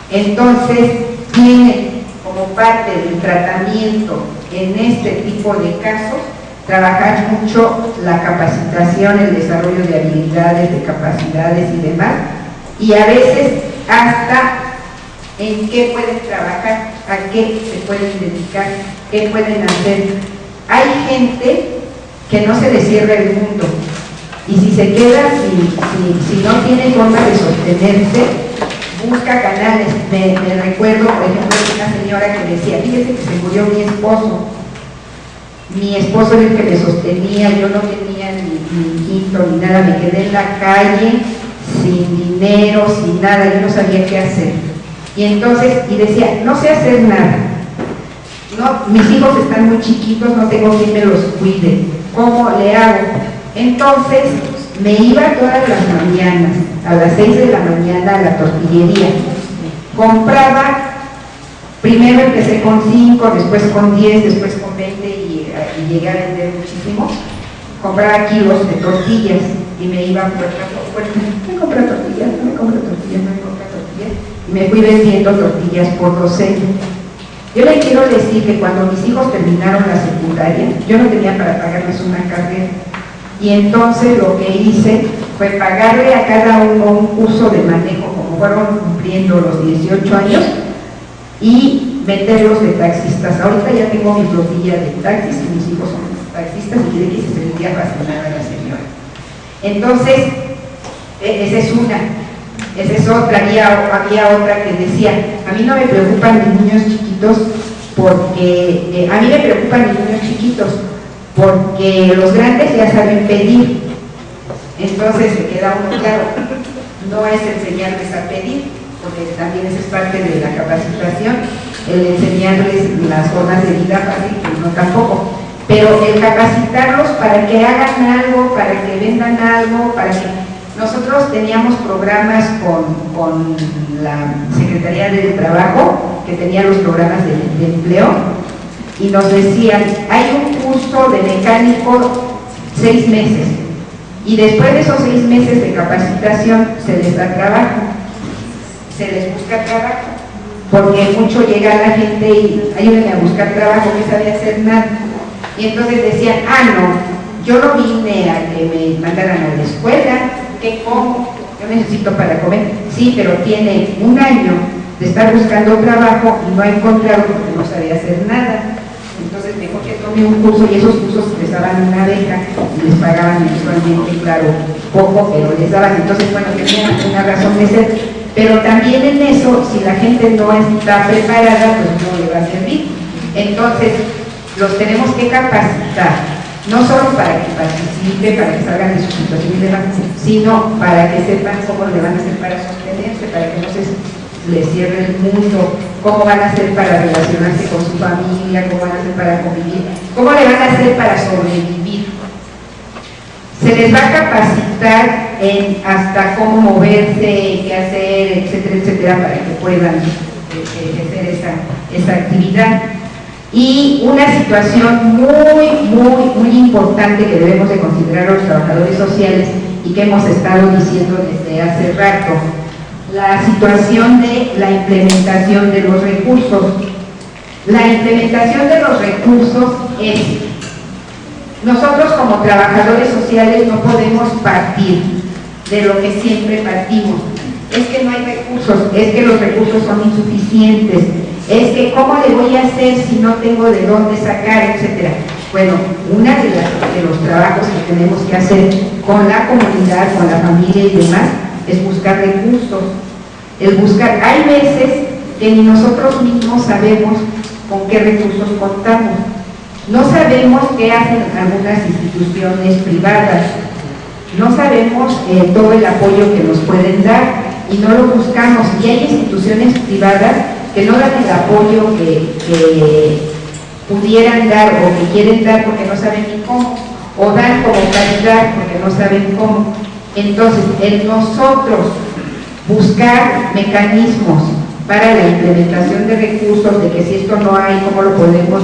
Entonces, tienen como parte del tratamiento en este tipo de casos trabajar mucho la capacitación, el desarrollo de habilidades, de capacidades y demás, y a veces hasta en qué pueden trabajar, a qué se pueden dedicar, qué pueden hacer. Hay gente que no se le cierra el mundo y si se queda, si no tiene forma de sostenerse, busca canales. Me recuerdo, por ejemplo, de una señora que decía, fíjese que se murió mi esposo era el que me sostenía, yo no tenía ni quinto ni nada, me quedé en la calle sin dinero, sin nada, yo no sabía qué hacer. Y entonces, y decía, no sé hacer nada, no, mis hijos están muy chiquitos, no tengo quien me los cuide, ¿cómo le hago? Entonces me iba todas las mañanas, a las 6 de la mañana a la tortillería, compraba, primero empecé con 5, después con 10, después con 20 y llegué a vender muchísimo. Compraba kilos de tortillas y me iba puerta por puerta, me compra tortillas, no me compra tortillas, no me compra tortillas, y me fui vendiendo tortillas por docena. Yo le quiero decir que cuando mis hijos terminaron la secundaria, yo no tenía para pagarles una carrera, y entonces lo que hice fue pagarle a cada uno un curso de manejo, como fueron cumpliendo los 18 años, y meterlos de taxistas. Ahorita ya tengo mi flotilla de taxis y mis hijos son taxistas y quiere que se sentía fascinada la señora. Entonces, esa es una. Esa es otra. Había otra que decía, a mí no me preocupan mis niños chiquitos porque, a mí me preocupan mis niños chiquitos porque los grandes ya saben pedir. Entonces se queda uno claro, no es enseñarles a pedir, porque también esa es parte de la capacitación, el enseñarles las formas de vida fácil, pues no tampoco, pero el capacitarlos para que hagan algo, para que vendan algo, para que nosotros teníamos programas con la Secretaría del Trabajo, que tenía los programas de empleo, y nos decían, hay un curso de mecánico 6 meses, y después de esos 6 meses de capacitación se les da trabajo, se les busca trabajo, porque mucho llega la gente y ayúdenme a buscar trabajo, que sabe hacer nada. Y entonces decían, no, yo no vine a que me mandaran a la escuela, ¿qué como? Yo necesito para comer. Sí, pero tiene 1 año de estar buscando trabajo y no ha encontrado porque no sabía hacer nada. Entonces mejor que tome un curso, y esos cursos les daban una beca y les pagaban mensualmente, claro, poco, pero les daban. Entonces, bueno, tenían una razón de ser. Pero también en eso, si la gente no está preparada, pues no le va a servir. Entonces, los tenemos que capacitar, no solo para que participen, para que salgan de su situación y demás, sino para que sepan cómo le van a hacer para sostenerse, para que no se les cierre el mundo, cómo van a hacer para relacionarse con su familia, cómo van a hacer para convivir, cómo le van a hacer para sobrevivir. Se les va a capacitar en hasta cómo moverse, qué hacer, etcétera, etcétera, para que puedan ejercer esa actividad. Y una situación muy importante que debemos de considerar los trabajadores sociales y que hemos estado diciendo desde hace rato, la situación de la implementación de los recursos. La implementación de los recursos es, nosotros como trabajadores sociales no podemos partir de lo que siempre partimos. Es que no hay recursos, es que los recursos son insuficientes, es que cómo le voy a hacer si no tengo de dónde sacar, etcétera. Bueno, una de los trabajos que tenemos que hacer con la comunidad, con la familia y demás, es buscar recursos. El buscar, hay veces que ni nosotros mismos sabemos con qué recursos contamos. No sabemos qué hacen algunas instituciones privadas, no sabemos todo el apoyo que nos pueden dar y no lo buscamos. Y hay instituciones privadas que no dan el apoyo que pudieran dar o que quieren dar porque no saben ni cómo, o dan como caridad porque no saben cómo. Entonces, en nosotros buscar mecanismos para la implementación de recursos, de que si esto no hay, cómo lo podemos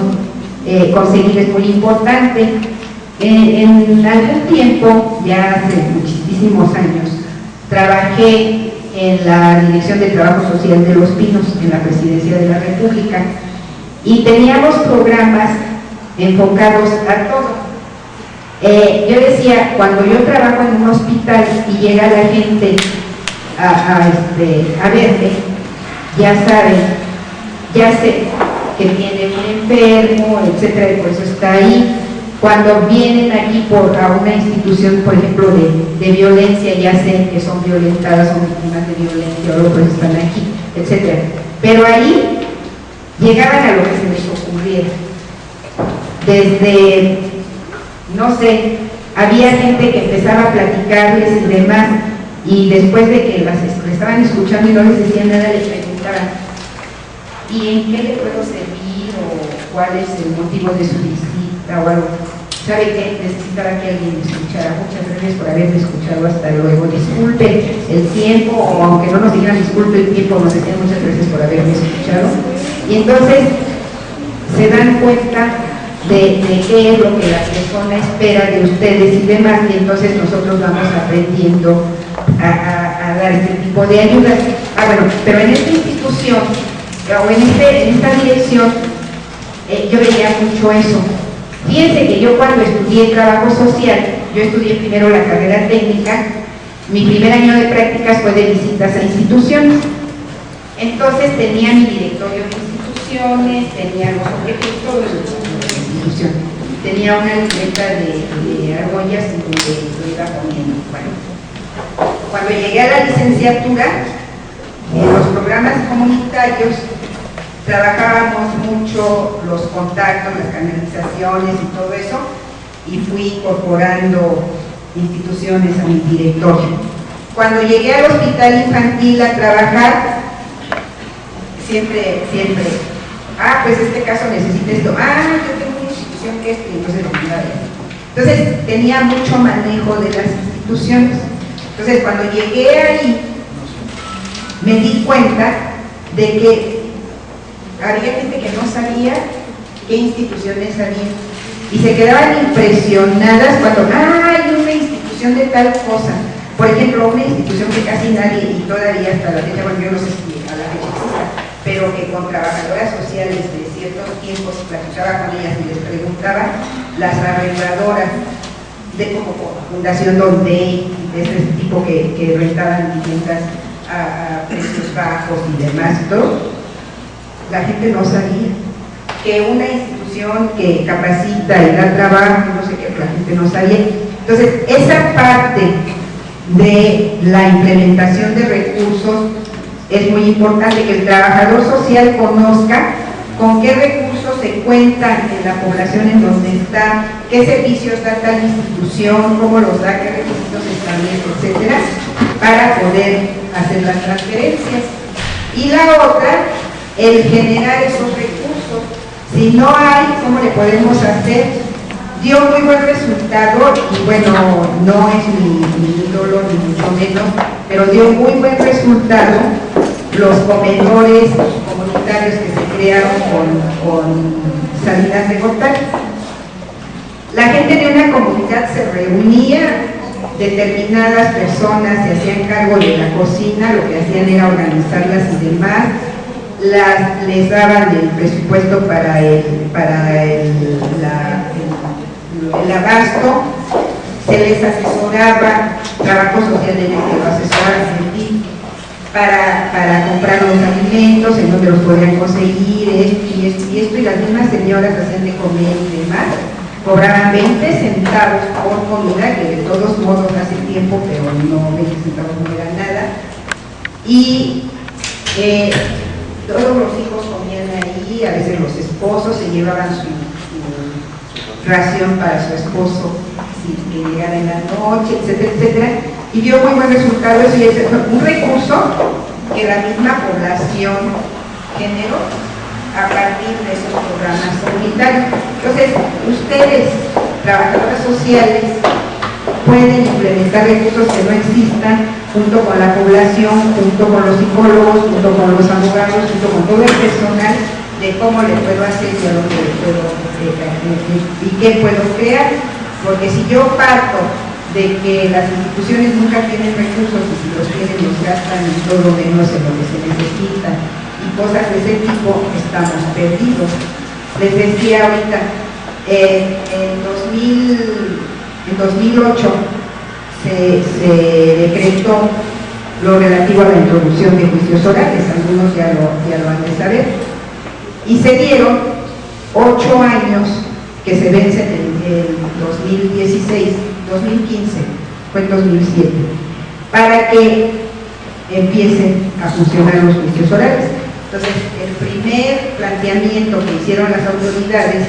conseguir, es muy importante. En algún tiempo, ya hace muchísimos años, trabajé en la Dirección de Trabajo Social de Los Pinos, en la Presidencia de la República, y teníamos programas enfocados a todo. Yo decía, cuando yo trabajo en un hospital y llega la gente a verme, ya saben, ya sé que tiene un enfermo, etcétera, y por eso está ahí. Cuando vienen aquí a una institución, por ejemplo, de violencia, ya sé que son violentadas, son víctimas de violencia, o pues están aquí, etcétera. Pero ahí llegaban a lo que se les ocurriera. Desde, no sé, había gente que empezaba a platicarles y demás, y después de que las estaban escuchando y no les decían nada, les preguntaban, ¿y en qué le puedo servir? ¿O cuál es el motivo de su visita? O algo. ¿Sabe qué? Necesitaba que alguien me escuchara. Muchas gracias por haberme escuchado, hasta luego. Disculpe el tiempo, o aunque no nos digan disculpe el tiempo, nos decían muchas gracias por haberme escuchado. Y entonces se dan cuenta de qué es lo que la persona espera de ustedes y demás, y entonces nosotros vamos aprendiendo a dar este tipo de ayudas. Bueno, pero en esta institución, o en esta dirección, yo veía mucho eso. Fíjense que yo cuando estudié trabajo social, yo estudié primero la carrera técnica, mi primer año de prácticas fue de visitas a instituciones. Entonces tenía mi directorio de instituciones, tenía los objetivos de la institución, tenía una libreta de argollas y donde lo iba poniendo. Bueno, cuando llegué a la licenciatura, en los programas comunitarios trabajábamos mucho los contactos, las canalizaciones y todo eso, y fui incorporando instituciones a mi directorio. Cuando llegué al hospital infantil a trabajar, siempre, pues este caso necesita esto, yo tengo una institución que es, entonces tenía mucho manejo de las instituciones. Entonces cuando llegué ahí, me di cuenta de que había gente que no sabía qué instituciones había y se quedaban impresionadas cuando, hay una institución de tal cosa. Por ejemplo, una institución que casi nadie, y todavía hasta la fecha, bueno, yo no sé si a la fecha exista, pero que con trabajadoras sociales de ciertos tiempos platicaba con ellas y les preguntaba, las arregladoras de como Fundación Donde, de ese tipo que rentaban viviendas a precios bajos y demás, todo. La gente no sabía que una institución que capacita y da trabajo, no sé qué, la gente no sabía. Entonces, esa parte de la implementación de recursos es muy importante, que el trabajador social conozca con qué recursos se cuentan en la población en donde está, qué servicios da tal institución, cómo los da, qué requisitos establece, etcétera, para poder hacer las transferencias. Y la otra, el generar esos recursos. Si no hay, ¿cómo le podemos hacer? Dio muy buen resultado, y bueno, no es mi ídolo ni mucho menos, pero dio muy buen resultado los comedores comunitarios que se crearon con Salinas de Gortari. La gente de una comunidad se reunía, determinadas personas se hacían cargo de la cocina, lo que hacían era organizarlas y demás, les daban el presupuesto para el abasto, se les asesoraba, trabajo social en el que lo asesoraban para comprar los alimentos, en donde los podían conseguir, esto, y las mismas señoras hacían de comer y demás, cobraban 20 centavos por comida, que de todos modos hace tiempo, pero no 20 centavos no era nada, y todos los hijos comían ahí, a veces los esposos se llevaban su ración para su esposo que llegara en la noche, etcétera, etcétera, y dio muy buen resultado. Eso y es un recurso que la misma población generó a partir de esos programas comunitarios. Entonces, ustedes, trabajadoras sociales, pueden implementar recursos que no existan junto con la población, junto con los psicólogos, junto con los abogados, junto con todo el personal, de cómo le puedo hacer y a lo que le puedo y qué puedo crear. Porque si yo parto de que las instituciones nunca tienen recursos y si los tienen los gastan en todo menos en lo que se necesita y cosas de ese tipo, estamos perdidos. Les decía ahorita, en 2008 se decretó lo relativo a la introducción de juicios orales, algunos ya lo han de saber, y se dieron 8 años que se vencen en 2016, 2015, fue en 2007, para que empiecen a funcionar los juicios orales. Entonces, el primer planteamiento que hicieron las autoridades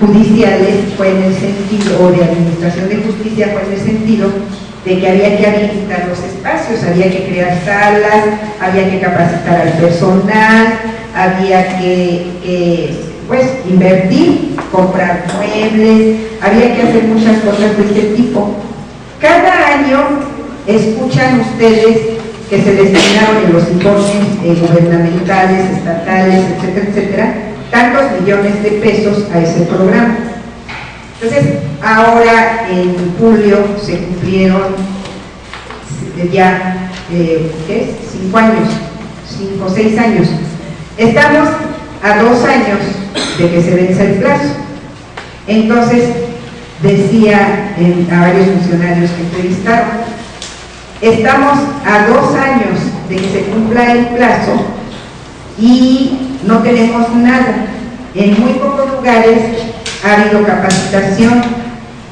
judiciales fue en el sentido, o de administración de justicia, fue en el sentido de que había que habilitar los espacios, había que crear salas, había que capacitar al personal, había que pues invertir, comprar muebles, había que hacer muchas cosas de este tipo. Cada año escuchan ustedes que se destinaron en los informes gubernamentales, estatales, etcétera, etcétera, tantos millones de pesos a ese programa. Entonces, ahora en julio se cumplieron ya, ¿qué es? 5 años, 5 o 6 años. Estamos a 2 años de que se venza el plazo. Entonces, decía a varios funcionarios que entrevistaron, estamos a 2 años de que se cumpla el plazo y no tenemos nada. En muy pocos lugares ha habido capacitación,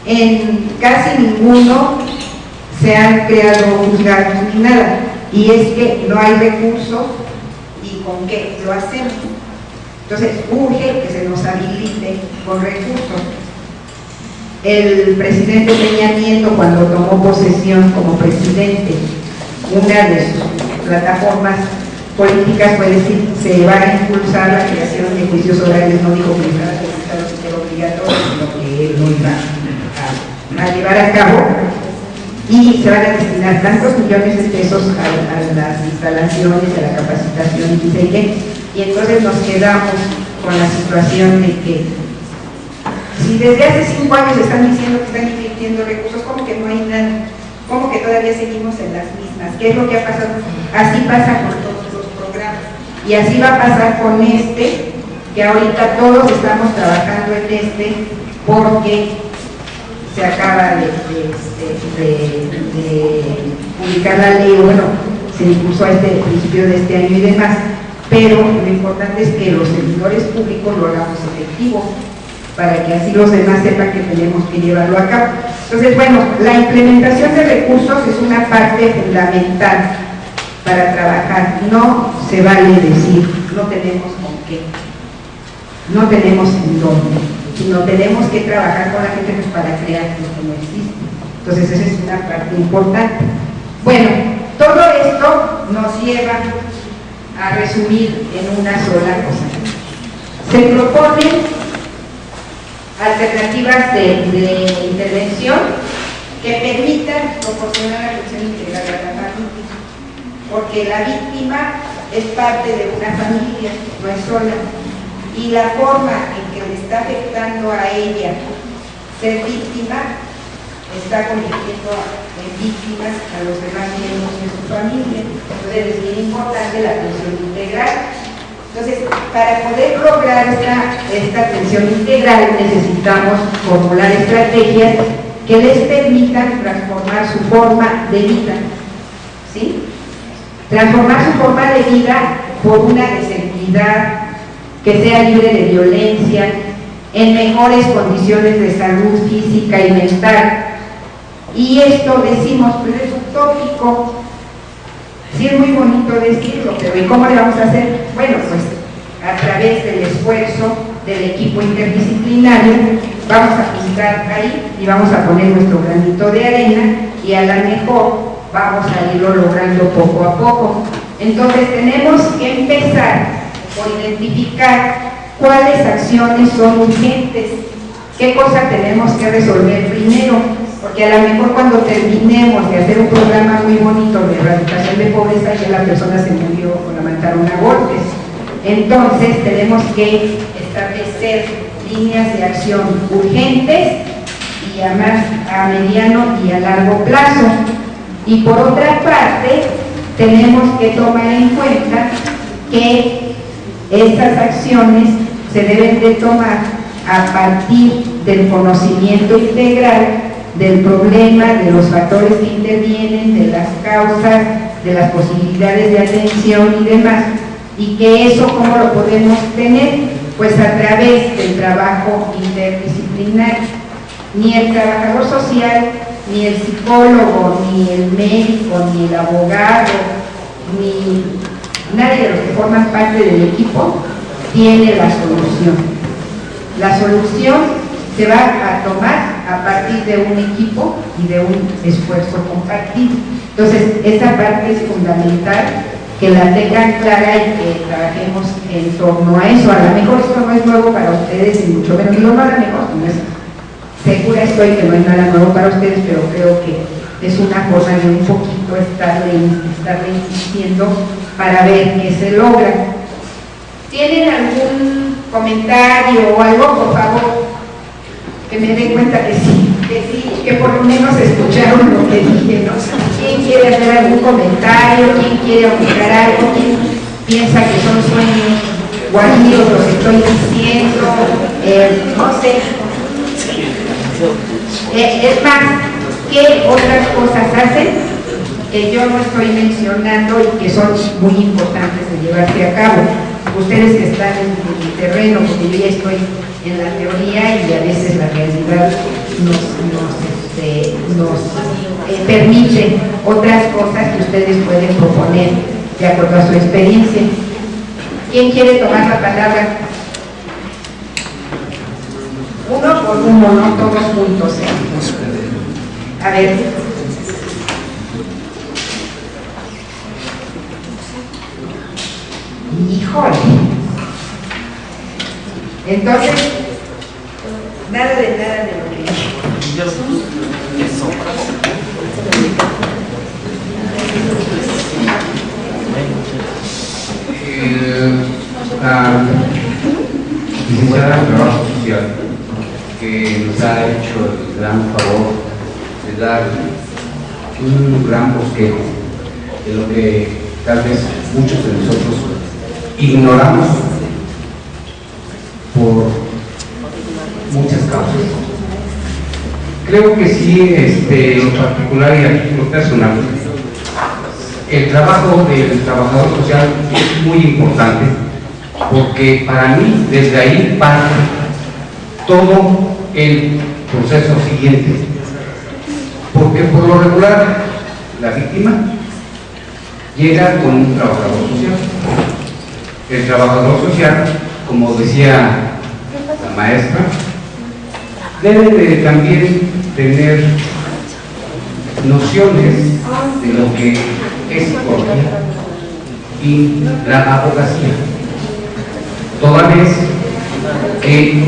en casi ninguno se han creado juzgados ni nada, y es que no hay recursos. ¿Y con qué lo hacemos? Entonces urge que se nos habilite con recursos. El presidente Peña Nieto, cuando tomó posesión como presidente, una de sus plataformas políticas fue decir, se va a impulsar la creación de juicios orales, no dijo que era obligatorio, sino que él lo iba a llevar a cabo, y se van a destinar tantos millones de pesos a las instalaciones, a la capacitación y dice qué, y entonces nos quedamos con la situación de que si desde hace 5 años están diciendo que están invirtiendo recursos, ¿cómo que no hay nada? ¿Cómo que todavía seguimos en las mismas? ¿Qué es lo que ha pasado? Así pasa con todos los programas y así va a pasar con este, que ahorita todos estamos trabajando en este porque se acaba de publicar la ley, bueno, se impulsó a principio de este año y demás, pero lo importante es que los servidores públicos lo hagamos efectivo, para que así los demás sepan que tenemos que llevarlo a cabo. Entonces, bueno, la implementación de recursos es una parte fundamental para trabajar. No se vale decir, no tenemos con qué, no tenemos en dónde, sino tenemos que trabajar con la gente pues, para crear lo que no existe. Entonces, esa es una parte importante. Bueno, todo esto nos lleva a resumir en una sola cosa. Se proponen alternativas de intervención que permitan proporcionar atención integral a la familia, porque la víctima es parte de una familia, no es sola, y la forma en que le está afectando a ella ser víctima está convirtiendo en víctimas a los demás miembros de su familia. Entonces es bien importante la atención integral. Entonces, para poder lograr esta atención integral necesitamos formular estrategias que les permitan transformar su forma de vida, ¿sí? Transformar su forma de vida por una de seguridad, que sea libre de violencia, en mejores condiciones de salud física y mental. Y esto decimos, pero es utópico. Sí, es muy bonito bonito decirlo, pero ¿y cómo le vamos a hacer? Bueno, pues a través del esfuerzo del equipo interdisciplinario, vamos a juntar ahí y vamos a poner nuestro granito de arena y a lo mejor vamos a irlo logrando poco a poco. Entonces tenemos que empezar por identificar cuáles acciones son urgentes, qué cosa tenemos que resolver primero, porque a lo mejor cuando terminemos de hacer un programa muy bonito de erradicación de pobreza, ya la persona se murió o la mataron a golpes. Entonces tenemos que establecer líneas de acción urgentes y a mediano y a largo plazo. Y por otra parte, tenemos que tomar en cuenta que estas acciones se deben de tomar a partir del conocimiento integral del problema, de los factores que intervienen, de las causas, de las posibilidades de atención y demás. Y que eso, ¿cómo lo podemos tener? Pues a través del trabajo interdisciplinario. Ni el trabajador social, ni el psicólogo, ni el médico, ni el abogado, ni nadie de los que forman parte del equipo tiene la solución. La solución se va a tomar a partir de un equipo y de un esfuerzo compartido. Entonces, esa parte es fundamental, que la tengan clara y que trabajemos en torno a eso. A lo mejor esto no es nuevo para ustedes, y mucho menos, digo, no, a lo mejor no es, segura estoy que no es nada nuevo para ustedes, pero creo que es una forma de un poquito estarle insistiendo para ver qué se logra. ¿Tienen algún comentario o algo, por favor? Que me den cuenta que sí, que por lo menos escucharon lo que dije, ¿no? ¿Quién quiere hacer algún comentario? ¿Quién quiere opinar algo? ¿Quién piensa que son sueños guajillos lo que estoy diciendo? No sé. Es más, ¿qué otras cosas hacen que yo no estoy mencionando y que son muy importantes de llevarse a cabo? Ustedes que están en el terreno, porque yo ya estoy en la teoría y a veces la realidad nos permite otras cosas que ustedes pueden proponer de acuerdo a su experiencia. ¿Quién quiere tomar la palabra? Uno por uno, no todos juntos, ¿eh? A ver. Híjole. Entonces, nada de lo que dije. Licenciada en Trabajo Social, que nos ha hecho el gran favor de dar un gran bosquejo de lo que tal vez muchos de nosotros ignoramos por muchas causas. Creo que sí, en particular y a título personal, el trabajo del trabajador social es muy importante, porque para mí desde ahí parte todo el proceso siguiente, porque por lo regular la víctima llega con un trabajador social. El trabajador social, como decía la maestra, debe de también tener nociones de lo que es psicología y la abogacía, toda vez que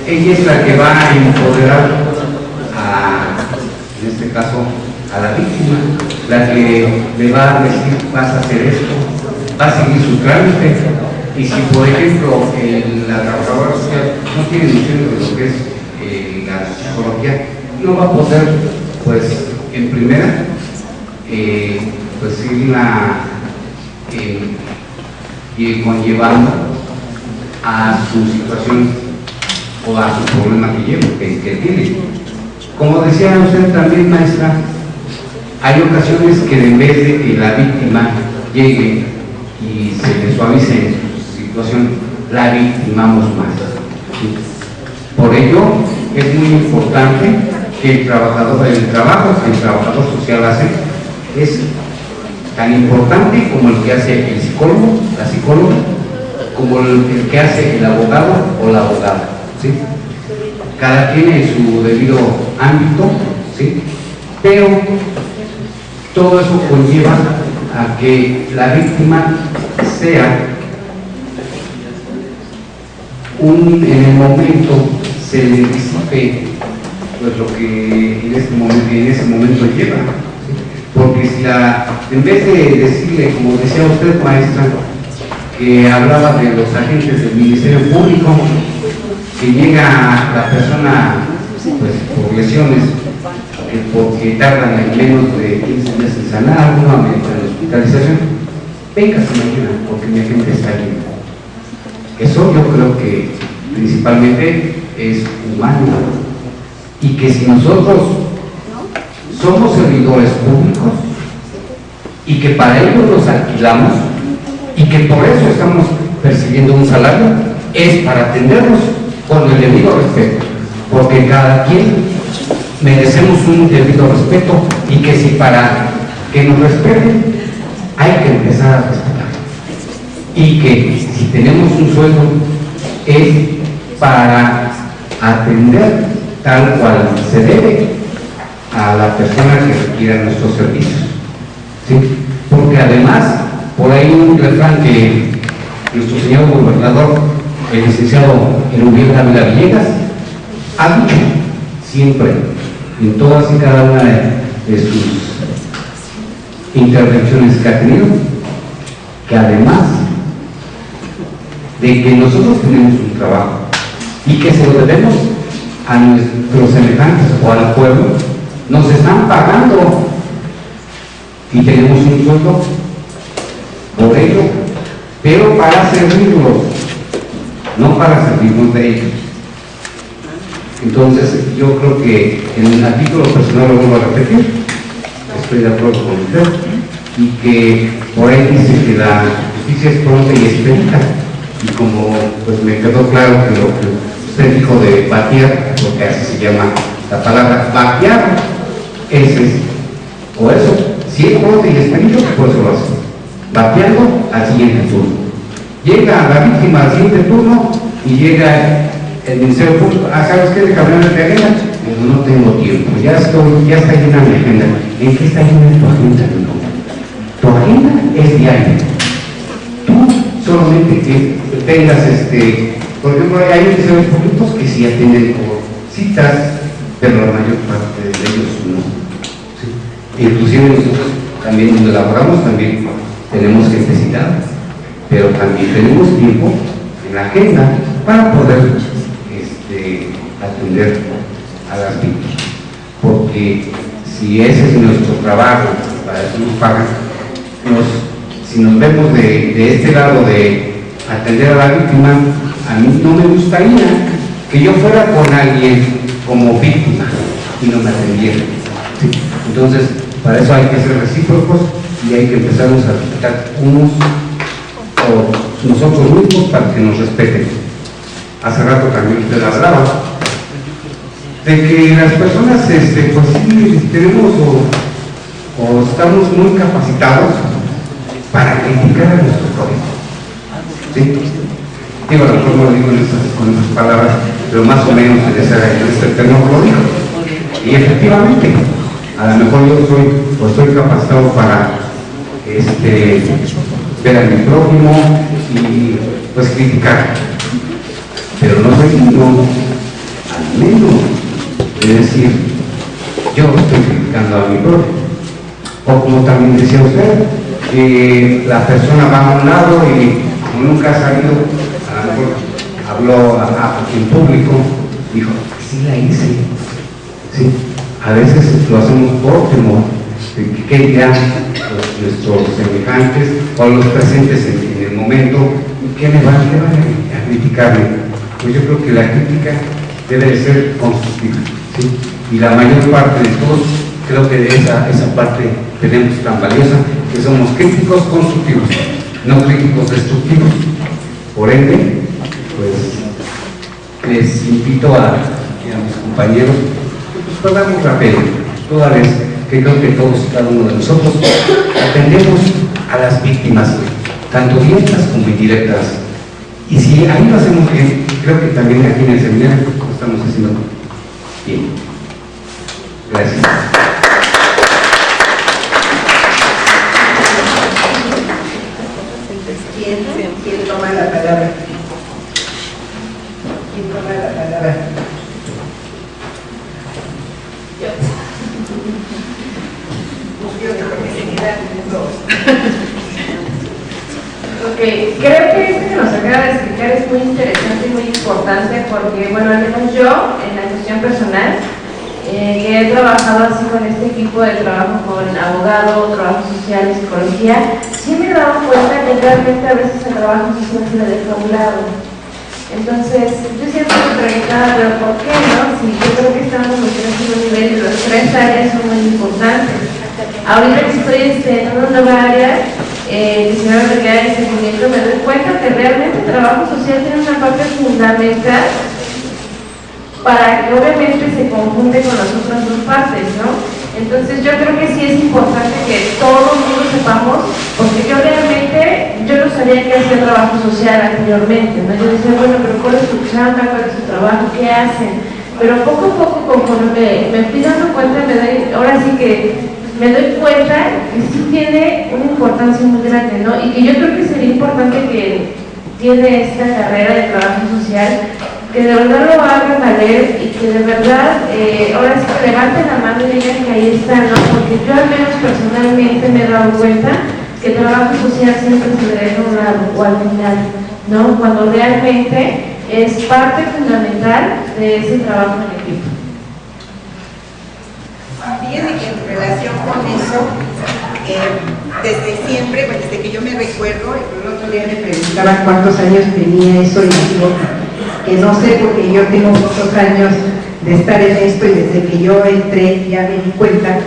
ella es la que va a empoderar en este caso a la víctima, la que le va a decir: vas a hacer esto, va a seguir su trámite. Y si por ejemplo la trabajadora social no tiene nociones de lo que es la psicología, no va a poder, pues en primera, pues irla conllevando a su situación o a su problema que tiene. Como decía usted también, maestra, hay ocasiones que en vez de que la víctima llegue y se le suavice en su situación, la victimamos más. Por ello es muy importante que el trabajo que el trabajador social hace es tan importante como el que hace el psicólogo, la psicóloga, como el que hace el abogado o la abogada, ¿sí? Cada quien en su debido ámbito, ¿sí? Pero todo eso conlleva a que la víctima sea en el momento se le disipe pues lo que en ese momento lleva, ¿sí? Porque si en vez de decirle, como decía usted, maestra, que hablaba de los agentes del Ministerio Público, que llega la persona pues por lesiones porque tardan en menos de 15 días en sanar, nuevamente en la hospitalización, venga mañana porque mi agente está bien. Eso yo creo que principalmente es humano, y que si nosotros somos servidores públicos y que para ello los alquilamos y que por eso estamos percibiendo un salario, es para atendernos con el debido respeto, porque cada quien merecemos un debido respeto, y que si para que nos respeten hay que empezar a respetar, y que si tenemos un sueldo es para atender tal cual se debe a la persona que requiera nuestros servicios, ¿sí? Porque además, por ahí un refrán que nuestro señor gobernador, el licenciado Erubiel Ávila Villegas, ha dicho siempre, en todas y cada una de sus intervenciones que ha tenido, que además de que nosotros tenemos un trabajo y que se lo debemos a nuestros semejantes o al pueblo, nos están pagando y tenemos un sueldo por ello, pero para servirlos, no para servirnos de ellos. Entonces yo creo que en el artículo personal lo vuelvo a repetir, estoy de acuerdo con usted, y que por ahí dice que la justicia es pronta y expedita, y como pues me quedó claro que lo que usted dijo de batear, porque así se llama la palabra batear, o eso, si es pronto y expedito, pues eso lo hace, bateando al siguiente turno. Llega la víctima al siguiente turno y llega el Ministerio Público, ¿sabes qué? De cambiar de agenda. No tengo tiempo, ya está llena mi agenda. ¿En qué está llena tu agenda? Tu agenda es diaria. Tú solamente que tengas, por ejemplo, hay ministerios públicos que sí atienden por citas, pero la mayor parte de ellos no. ¿Sí? Inclusive nosotros también donde laboramos también tenemos gente citada, pero también tenemos tiempo en la agenda para poder atender a las víctimas, porque si ese es nuestro trabajo, para eso nos pagan, si nos vemos de este lado de atender a la víctima, a mí no me gustaría que yo fuera con alguien como víctima y no me atendiera, ¿sí? Entonces para eso hay que ser recíprocos y hay que empezarnos a respetar unos o nosotros mismos para que nos respeten. Hace rato también usted hablaba de que las personas, pues sí, tenemos o estamos muy capacitados para criticar a nuestros jóvenes. ¿Sí? Digo, a lo mejor no lo digo con esas palabras, pero más o menos en este terreno lo digo. Y efectivamente, a lo mejor yo estoy capacitado para ver a mi prójimo y pues criticar, pero no soy digno, al menos, de decir, yo estoy criticando a mi prójimo. O como también decía usted, que la persona va a un lado y como nunca ha salido, a lo mejor habló en público, dijo, sí la hice. ¿Sí? A veces lo hacemos por temor de que dirán nuestros semejantes o los presentes en el momento, ¿qué le van a criticarle? Pues yo creo que la crítica debe de ser constructiva, ¿sí? Y la mayor parte de todos, creo que de esa parte tenemos tan valiosa, que somos críticos constructivos, no críticos destructivos. Por ende, pues les invito a mis compañeros que pues perdamos la pena, toda vez que creo que todos y cada uno de nosotros atendemos a las víctimas, tanto directas como indirectas. Y si ahí lo hacemos bien, creo que también aquí en el seminario lo estamos haciendo bien. Gracias. ¿Quién toma la palabra? ¿Quién toma la palabra? Yo creo que se quedan dos. Ok, creo que esto que nos acaba de explicar es muy interesante y muy importante porque, bueno, al menos yo, en la cuestión personal, que he trabajado así con este equipo de trabajo con abogado, trabajo social y psicología, sí me he dado cuenta que realmente a veces el trabajo social se le deja a un lado. Entonces, yo siempre me preguntaba, pero ¿por qué no? Si yo creo que estamos en un nivel y las 3 áreas son muy importantes. Ahorita que estoy en una nueva área, que se llama Mercado de Seguimiento, me doy cuenta que realmente el trabajo social tiene una parte fundamental para que obviamente se conjunte con las otras dos partes, ¿no? Entonces yo creo que sí es importante que todo el mundo sepamos, porque yo realmente, yo no sabía que hacía trabajo social anteriormente, ¿no? Yo decía, bueno, pero ¿cuál es su chamba? ¿Cuál es su trabajo? ¿Qué hacen? Pero poco a poco, conforme me fui dando cuenta, ahora sí que me doy cuenta que sí tiene una importancia muy grande, ¿no? Y que yo creo que sería importante que tiene esta carrera de trabajo social, que de verdad lo hagan valer y que de verdad, ahora sí que levanten la mano y digan que ahí está, ¿no? Porque yo al menos personalmente me he dado cuenta que el trabajo social siempre se le deja a un lado o al final, ¿no? Cuando realmente es parte fundamental de ese trabajo en equipo. Fíjense que en relación con eso, desde siempre, bueno, desde que yo me recuerdo, el otro día me preguntaban cuántos años tenía eso y digo que no sé porque yo tengo muchos años de estar en esto y desde que yo entré ya me di cuenta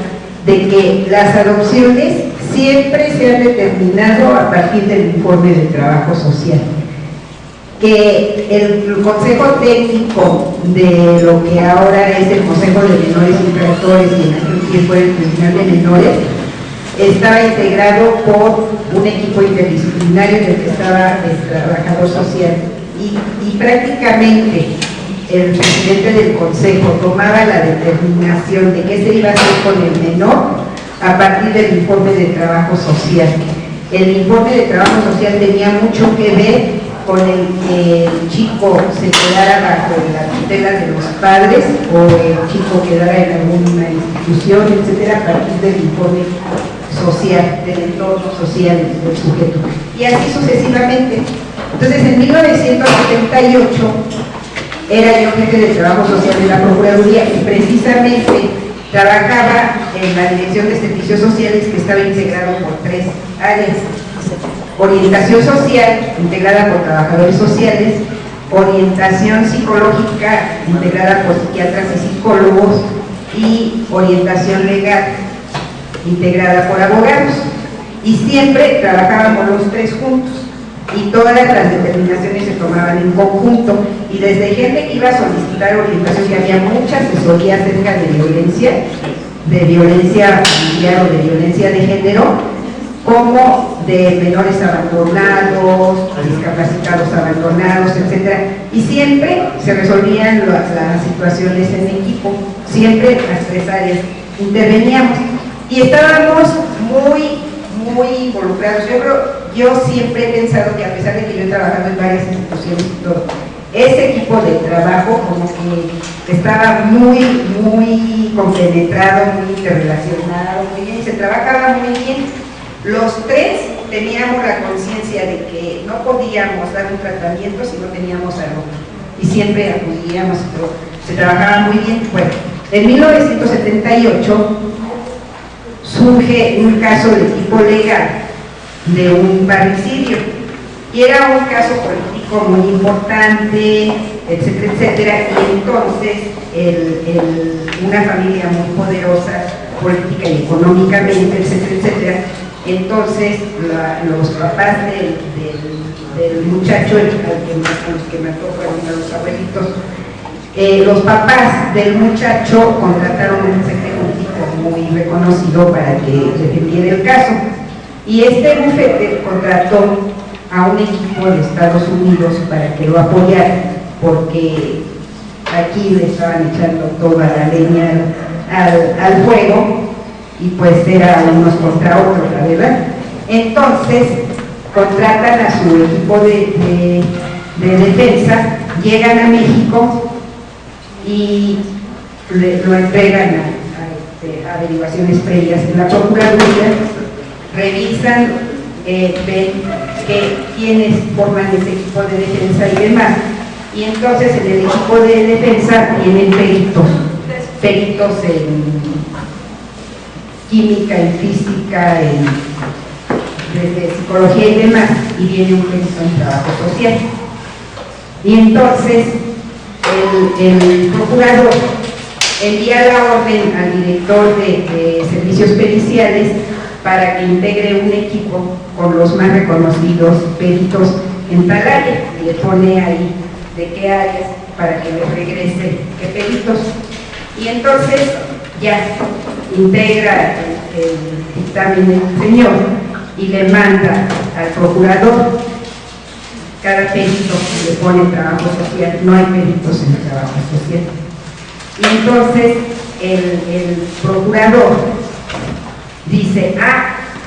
de que las adopciones siempre se han determinado a partir del informe de trabajo social. Que el Consejo Técnico de lo que ahora es el Consejo de Menores Infractores y en aquel tiempo el Tribunal de Menores estaba integrado por un equipo interdisciplinario en el que estaba el trabajador social y prácticamente el presidente del Consejo tomaba la determinación de qué se iba a hacer con el menor a partir del informe de trabajo social. El informe de trabajo social tenía mucho que ver con el que el chico se quedara bajo la tutela de los padres o el chico quedara en alguna institución, etcétera, a partir del informe social, del entorno social del sujeto. Y así sucesivamente. Entonces, en 1978 era yo jefe de trabajo social de la Procuraduría y precisamente trabajaba en la Dirección de Servicios Sociales, que estaba integrado por 3 áreas. Orientación social, integrada por trabajadores sociales, orientación psicológica, integrada por psiquiatras y psicólogos, y orientación legal, integrada por abogados. Y siempre trabajábamos los 3 juntos, y todas las determinaciones se tomaban en conjunto, y desde gente que iba a solicitar orientación, que había mucha asesoría acerca de violencia familiar o de violencia de género, como de menores abandonados, discapacitados abandonados, etc. Y siempre se resolvían las situaciones en equipo, siempre las 3 áreas interveníamos y estábamos muy involucrados. Yo siempre he pensado que a pesar de que yo he trabajado en varias instituciones y todo, ese equipo de trabajo como que estaba muy compenetrado, muy interrelacionado, muy bien, y se trabajaba muy bien. Los 3 teníamos la conciencia de que no podíamos dar un tratamiento si no teníamos algo y siempre acudíamos, pero se trabajaba muy bien. Bueno, en 1978 surge un caso de tipo legal de un parricidio y era un caso político muy importante, etcétera, etcétera, y entonces una familia muy poderosa política y económicamente, etcétera, etcétera. Entonces los papás del muchacho, a los que mató fueron los abuelitos, los papás del muchacho contrataron un ejecutivo muy reconocido para que defendiera el caso. Y este bufete contrató a un equipo de Estados Unidos para que lo apoyara, porque aquí le estaban echando toda la leña al fuego, y pues era unos contra otros, la verdad. Entonces contratan a su equipo de defensa, llegan a México y lo entregan a averiguaciones previas en la Procuraduría, revisan, ven quiénes forman ese equipo de defensa y demás, y entonces en el equipo de defensa vienen peritos en química, en física, de psicología y demás, y viene un perito en trabajo social. Y entonces el procurador envía la orden al director de servicios periciales para que integre un equipo con los más reconocidos peritos en tal área, y le pone ahí de qué áreas para que les regrese qué peritos. Y entonces ya integra el dictamen del señor y le manda al procurador cada perito que le pone trabajo social. No hay peritos en el trabajo social. Y entonces el procurador dice,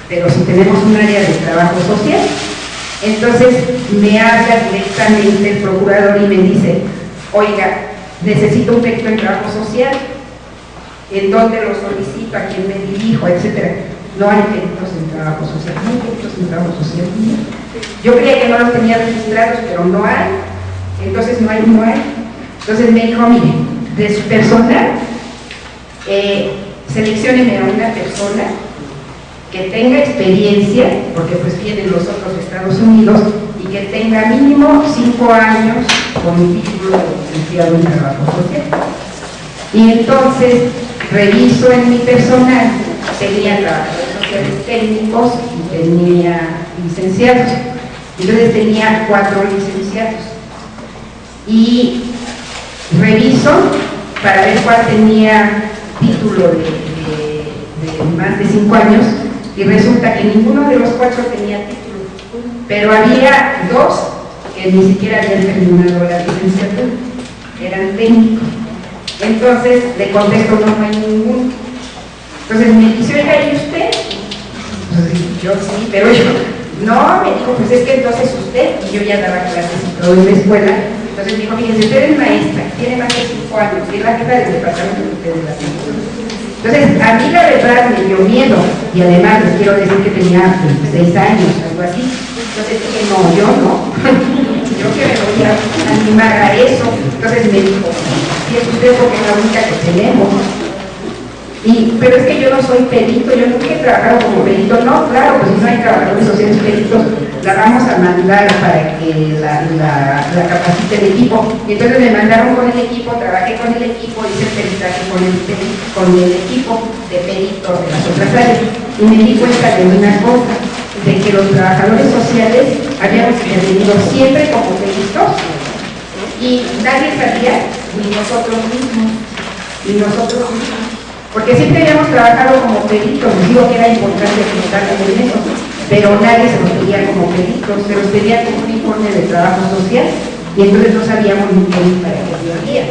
pero si tenemos un área de trabajo social. Entonces me habla directamente el procurador y me dice, oiga, necesito un perito en trabajo social, ¿en dónde lo solicito? ¿A quién me dirijo? Etcétera. No hay peritos en trabajo social. No hay peritos en trabajo social. Yo creía que no los tenía registrados, pero no hay. Entonces no hay. Entonces me dijo, mire, de su personal, seleccióneme a una persona que tenga experiencia, porque pues vienen los otros Estados Unidos, y que tenga mínimo 5 años con un título de licenciado en trabajo social. Y entonces reviso en mi personal, tenía trabajadores sociales técnicos y tenía licenciados. Entonces tenía 4 licenciados. Y reviso para ver cuál tenía título de más de 5 años, y resulta que ninguno de los 4 tenía título, pero había 2 que ni siquiera habían terminado la licenciatura, eran técnicos. Entonces le contesto, no hay ninguno. Entonces me dice, oiga, ¿y usted? Entonces, yo sí, pero yo no, me dijo, pues es que entonces usted, y yo ya daba clases y todo en la escuela. Entonces me dijo, fíjense, usted es maestra, tiene más de 5 años, y es la jefa del departamento de usted de la cultura. Entonces, a mí la verdad me dio miedo, y además les quiero decir que tenía 26 años, algo así. Entonces dije, no, yo no, yo que me voy a animar a eso. Entonces me dijo, si es usted porque es la única que tenemos. Pero es que yo no soy perito, yo nunca he trabajado como perito. No, claro, pues si no hay trabajadores sociales peritos, la vamos a mandar para que la capacite el equipo. Y entonces me mandaron con el equipo, trabajé con el equipo, hice el peritaje con el equipo de peritos de las otras áreas. Y me di cuenta de una cosa, de que los trabajadores sociales habíamos intervenido siempre como peritos y nadie sabía, ni nosotros mismos, porque siempre habíamos trabajado como peritos. Les digo que era importante contarles en eso, pero nadie se nos pedía como peritos, se nos pedía como un informe de trabajo social, y entonces no sabíamos muy bien para qué servía.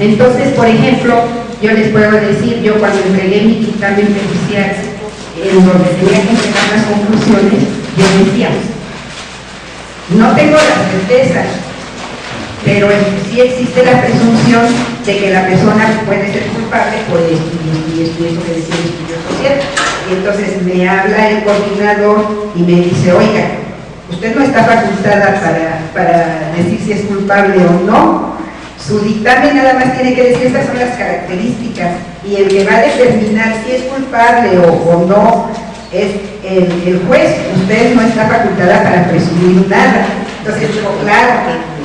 Entonces, por ejemplo, yo les puedo decir, yo cuando entregué mi dictamen pericial, en donde tenía que entregar las conclusiones, yo decía, no tengo la certeza, pero sí existe la presunción de que la persona puede ser culpable por esto y esto que decía el estudio social. Y entonces me habla el coordinador y me dice, oiga, usted no está facultada para decir si es culpable o no. Su dictamen nada más tiene que decir estas son las características, y el que va a determinar si es culpable o no es el juez. Usted no está facultada para presumir nada. Entonces digo, claro,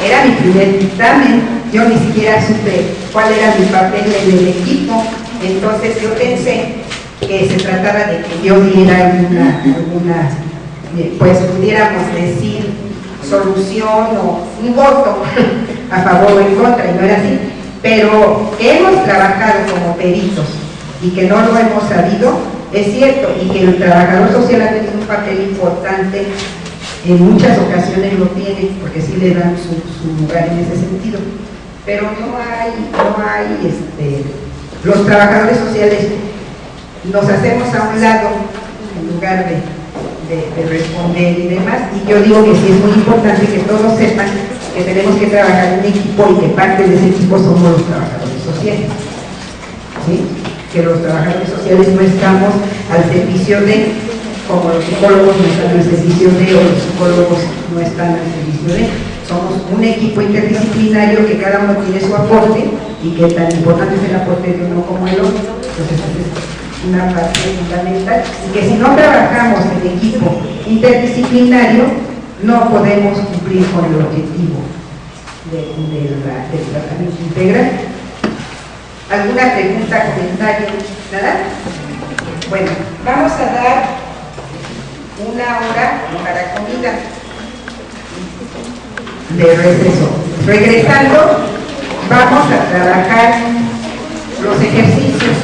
era mi primer dictamen, yo ni siquiera supe cuál era mi papel en el equipo. Entonces yo pensé que se trataba de que yo diera alguna pues pudiéramos decir solución o un voto a favor o en contra, y no era así. Pero hemos trabajado como peritos y que no lo hemos sabido, es cierto, y que el trabajador social ha tenido un papel importante, en muchas ocasiones lo tiene, porque sí le dan su lugar en ese sentido, pero no hay los trabajadores sociales nos hacemos a un lado en lugar de responder y demás, y yo digo que sí es muy importante que todos sepan que tenemos que trabajar en equipo y que parte de ese equipo somos los trabajadores sociales, ¿sí? Que los trabajadores sociales no estamos al servicio de, como los psicólogos no están al servicio de, o los psicólogos no están al servicio de, somos un equipo interdisciplinario que cada uno tiene su aporte y que tan importante es el aporte de uno como el otro. Entonces es una parte fundamental y que si no trabajamos en equipo interdisciplinario no podemos cumplir con el objetivo del tratamiento integral. ¿Alguna pregunta, comentario? ¿Nada? Bueno, vamos a dar una hora para comida de receso. Regresando, vamos a trabajar los ejercicios.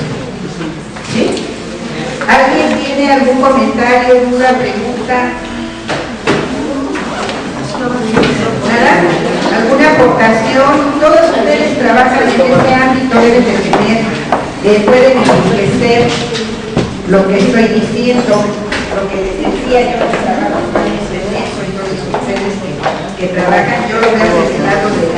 ¿Sí? ¿Alguien tiene algún comentario, duda, pregunta? ¿Nada? ¿Alguna aportación? Todos ustedes trabajan en este ámbito, deben de tener, pueden enriquecer lo que estoy diciendo, lo que les decía yo, que trabajo con eso, entonces ustedes que trabajan, yo lo veo desde el lado de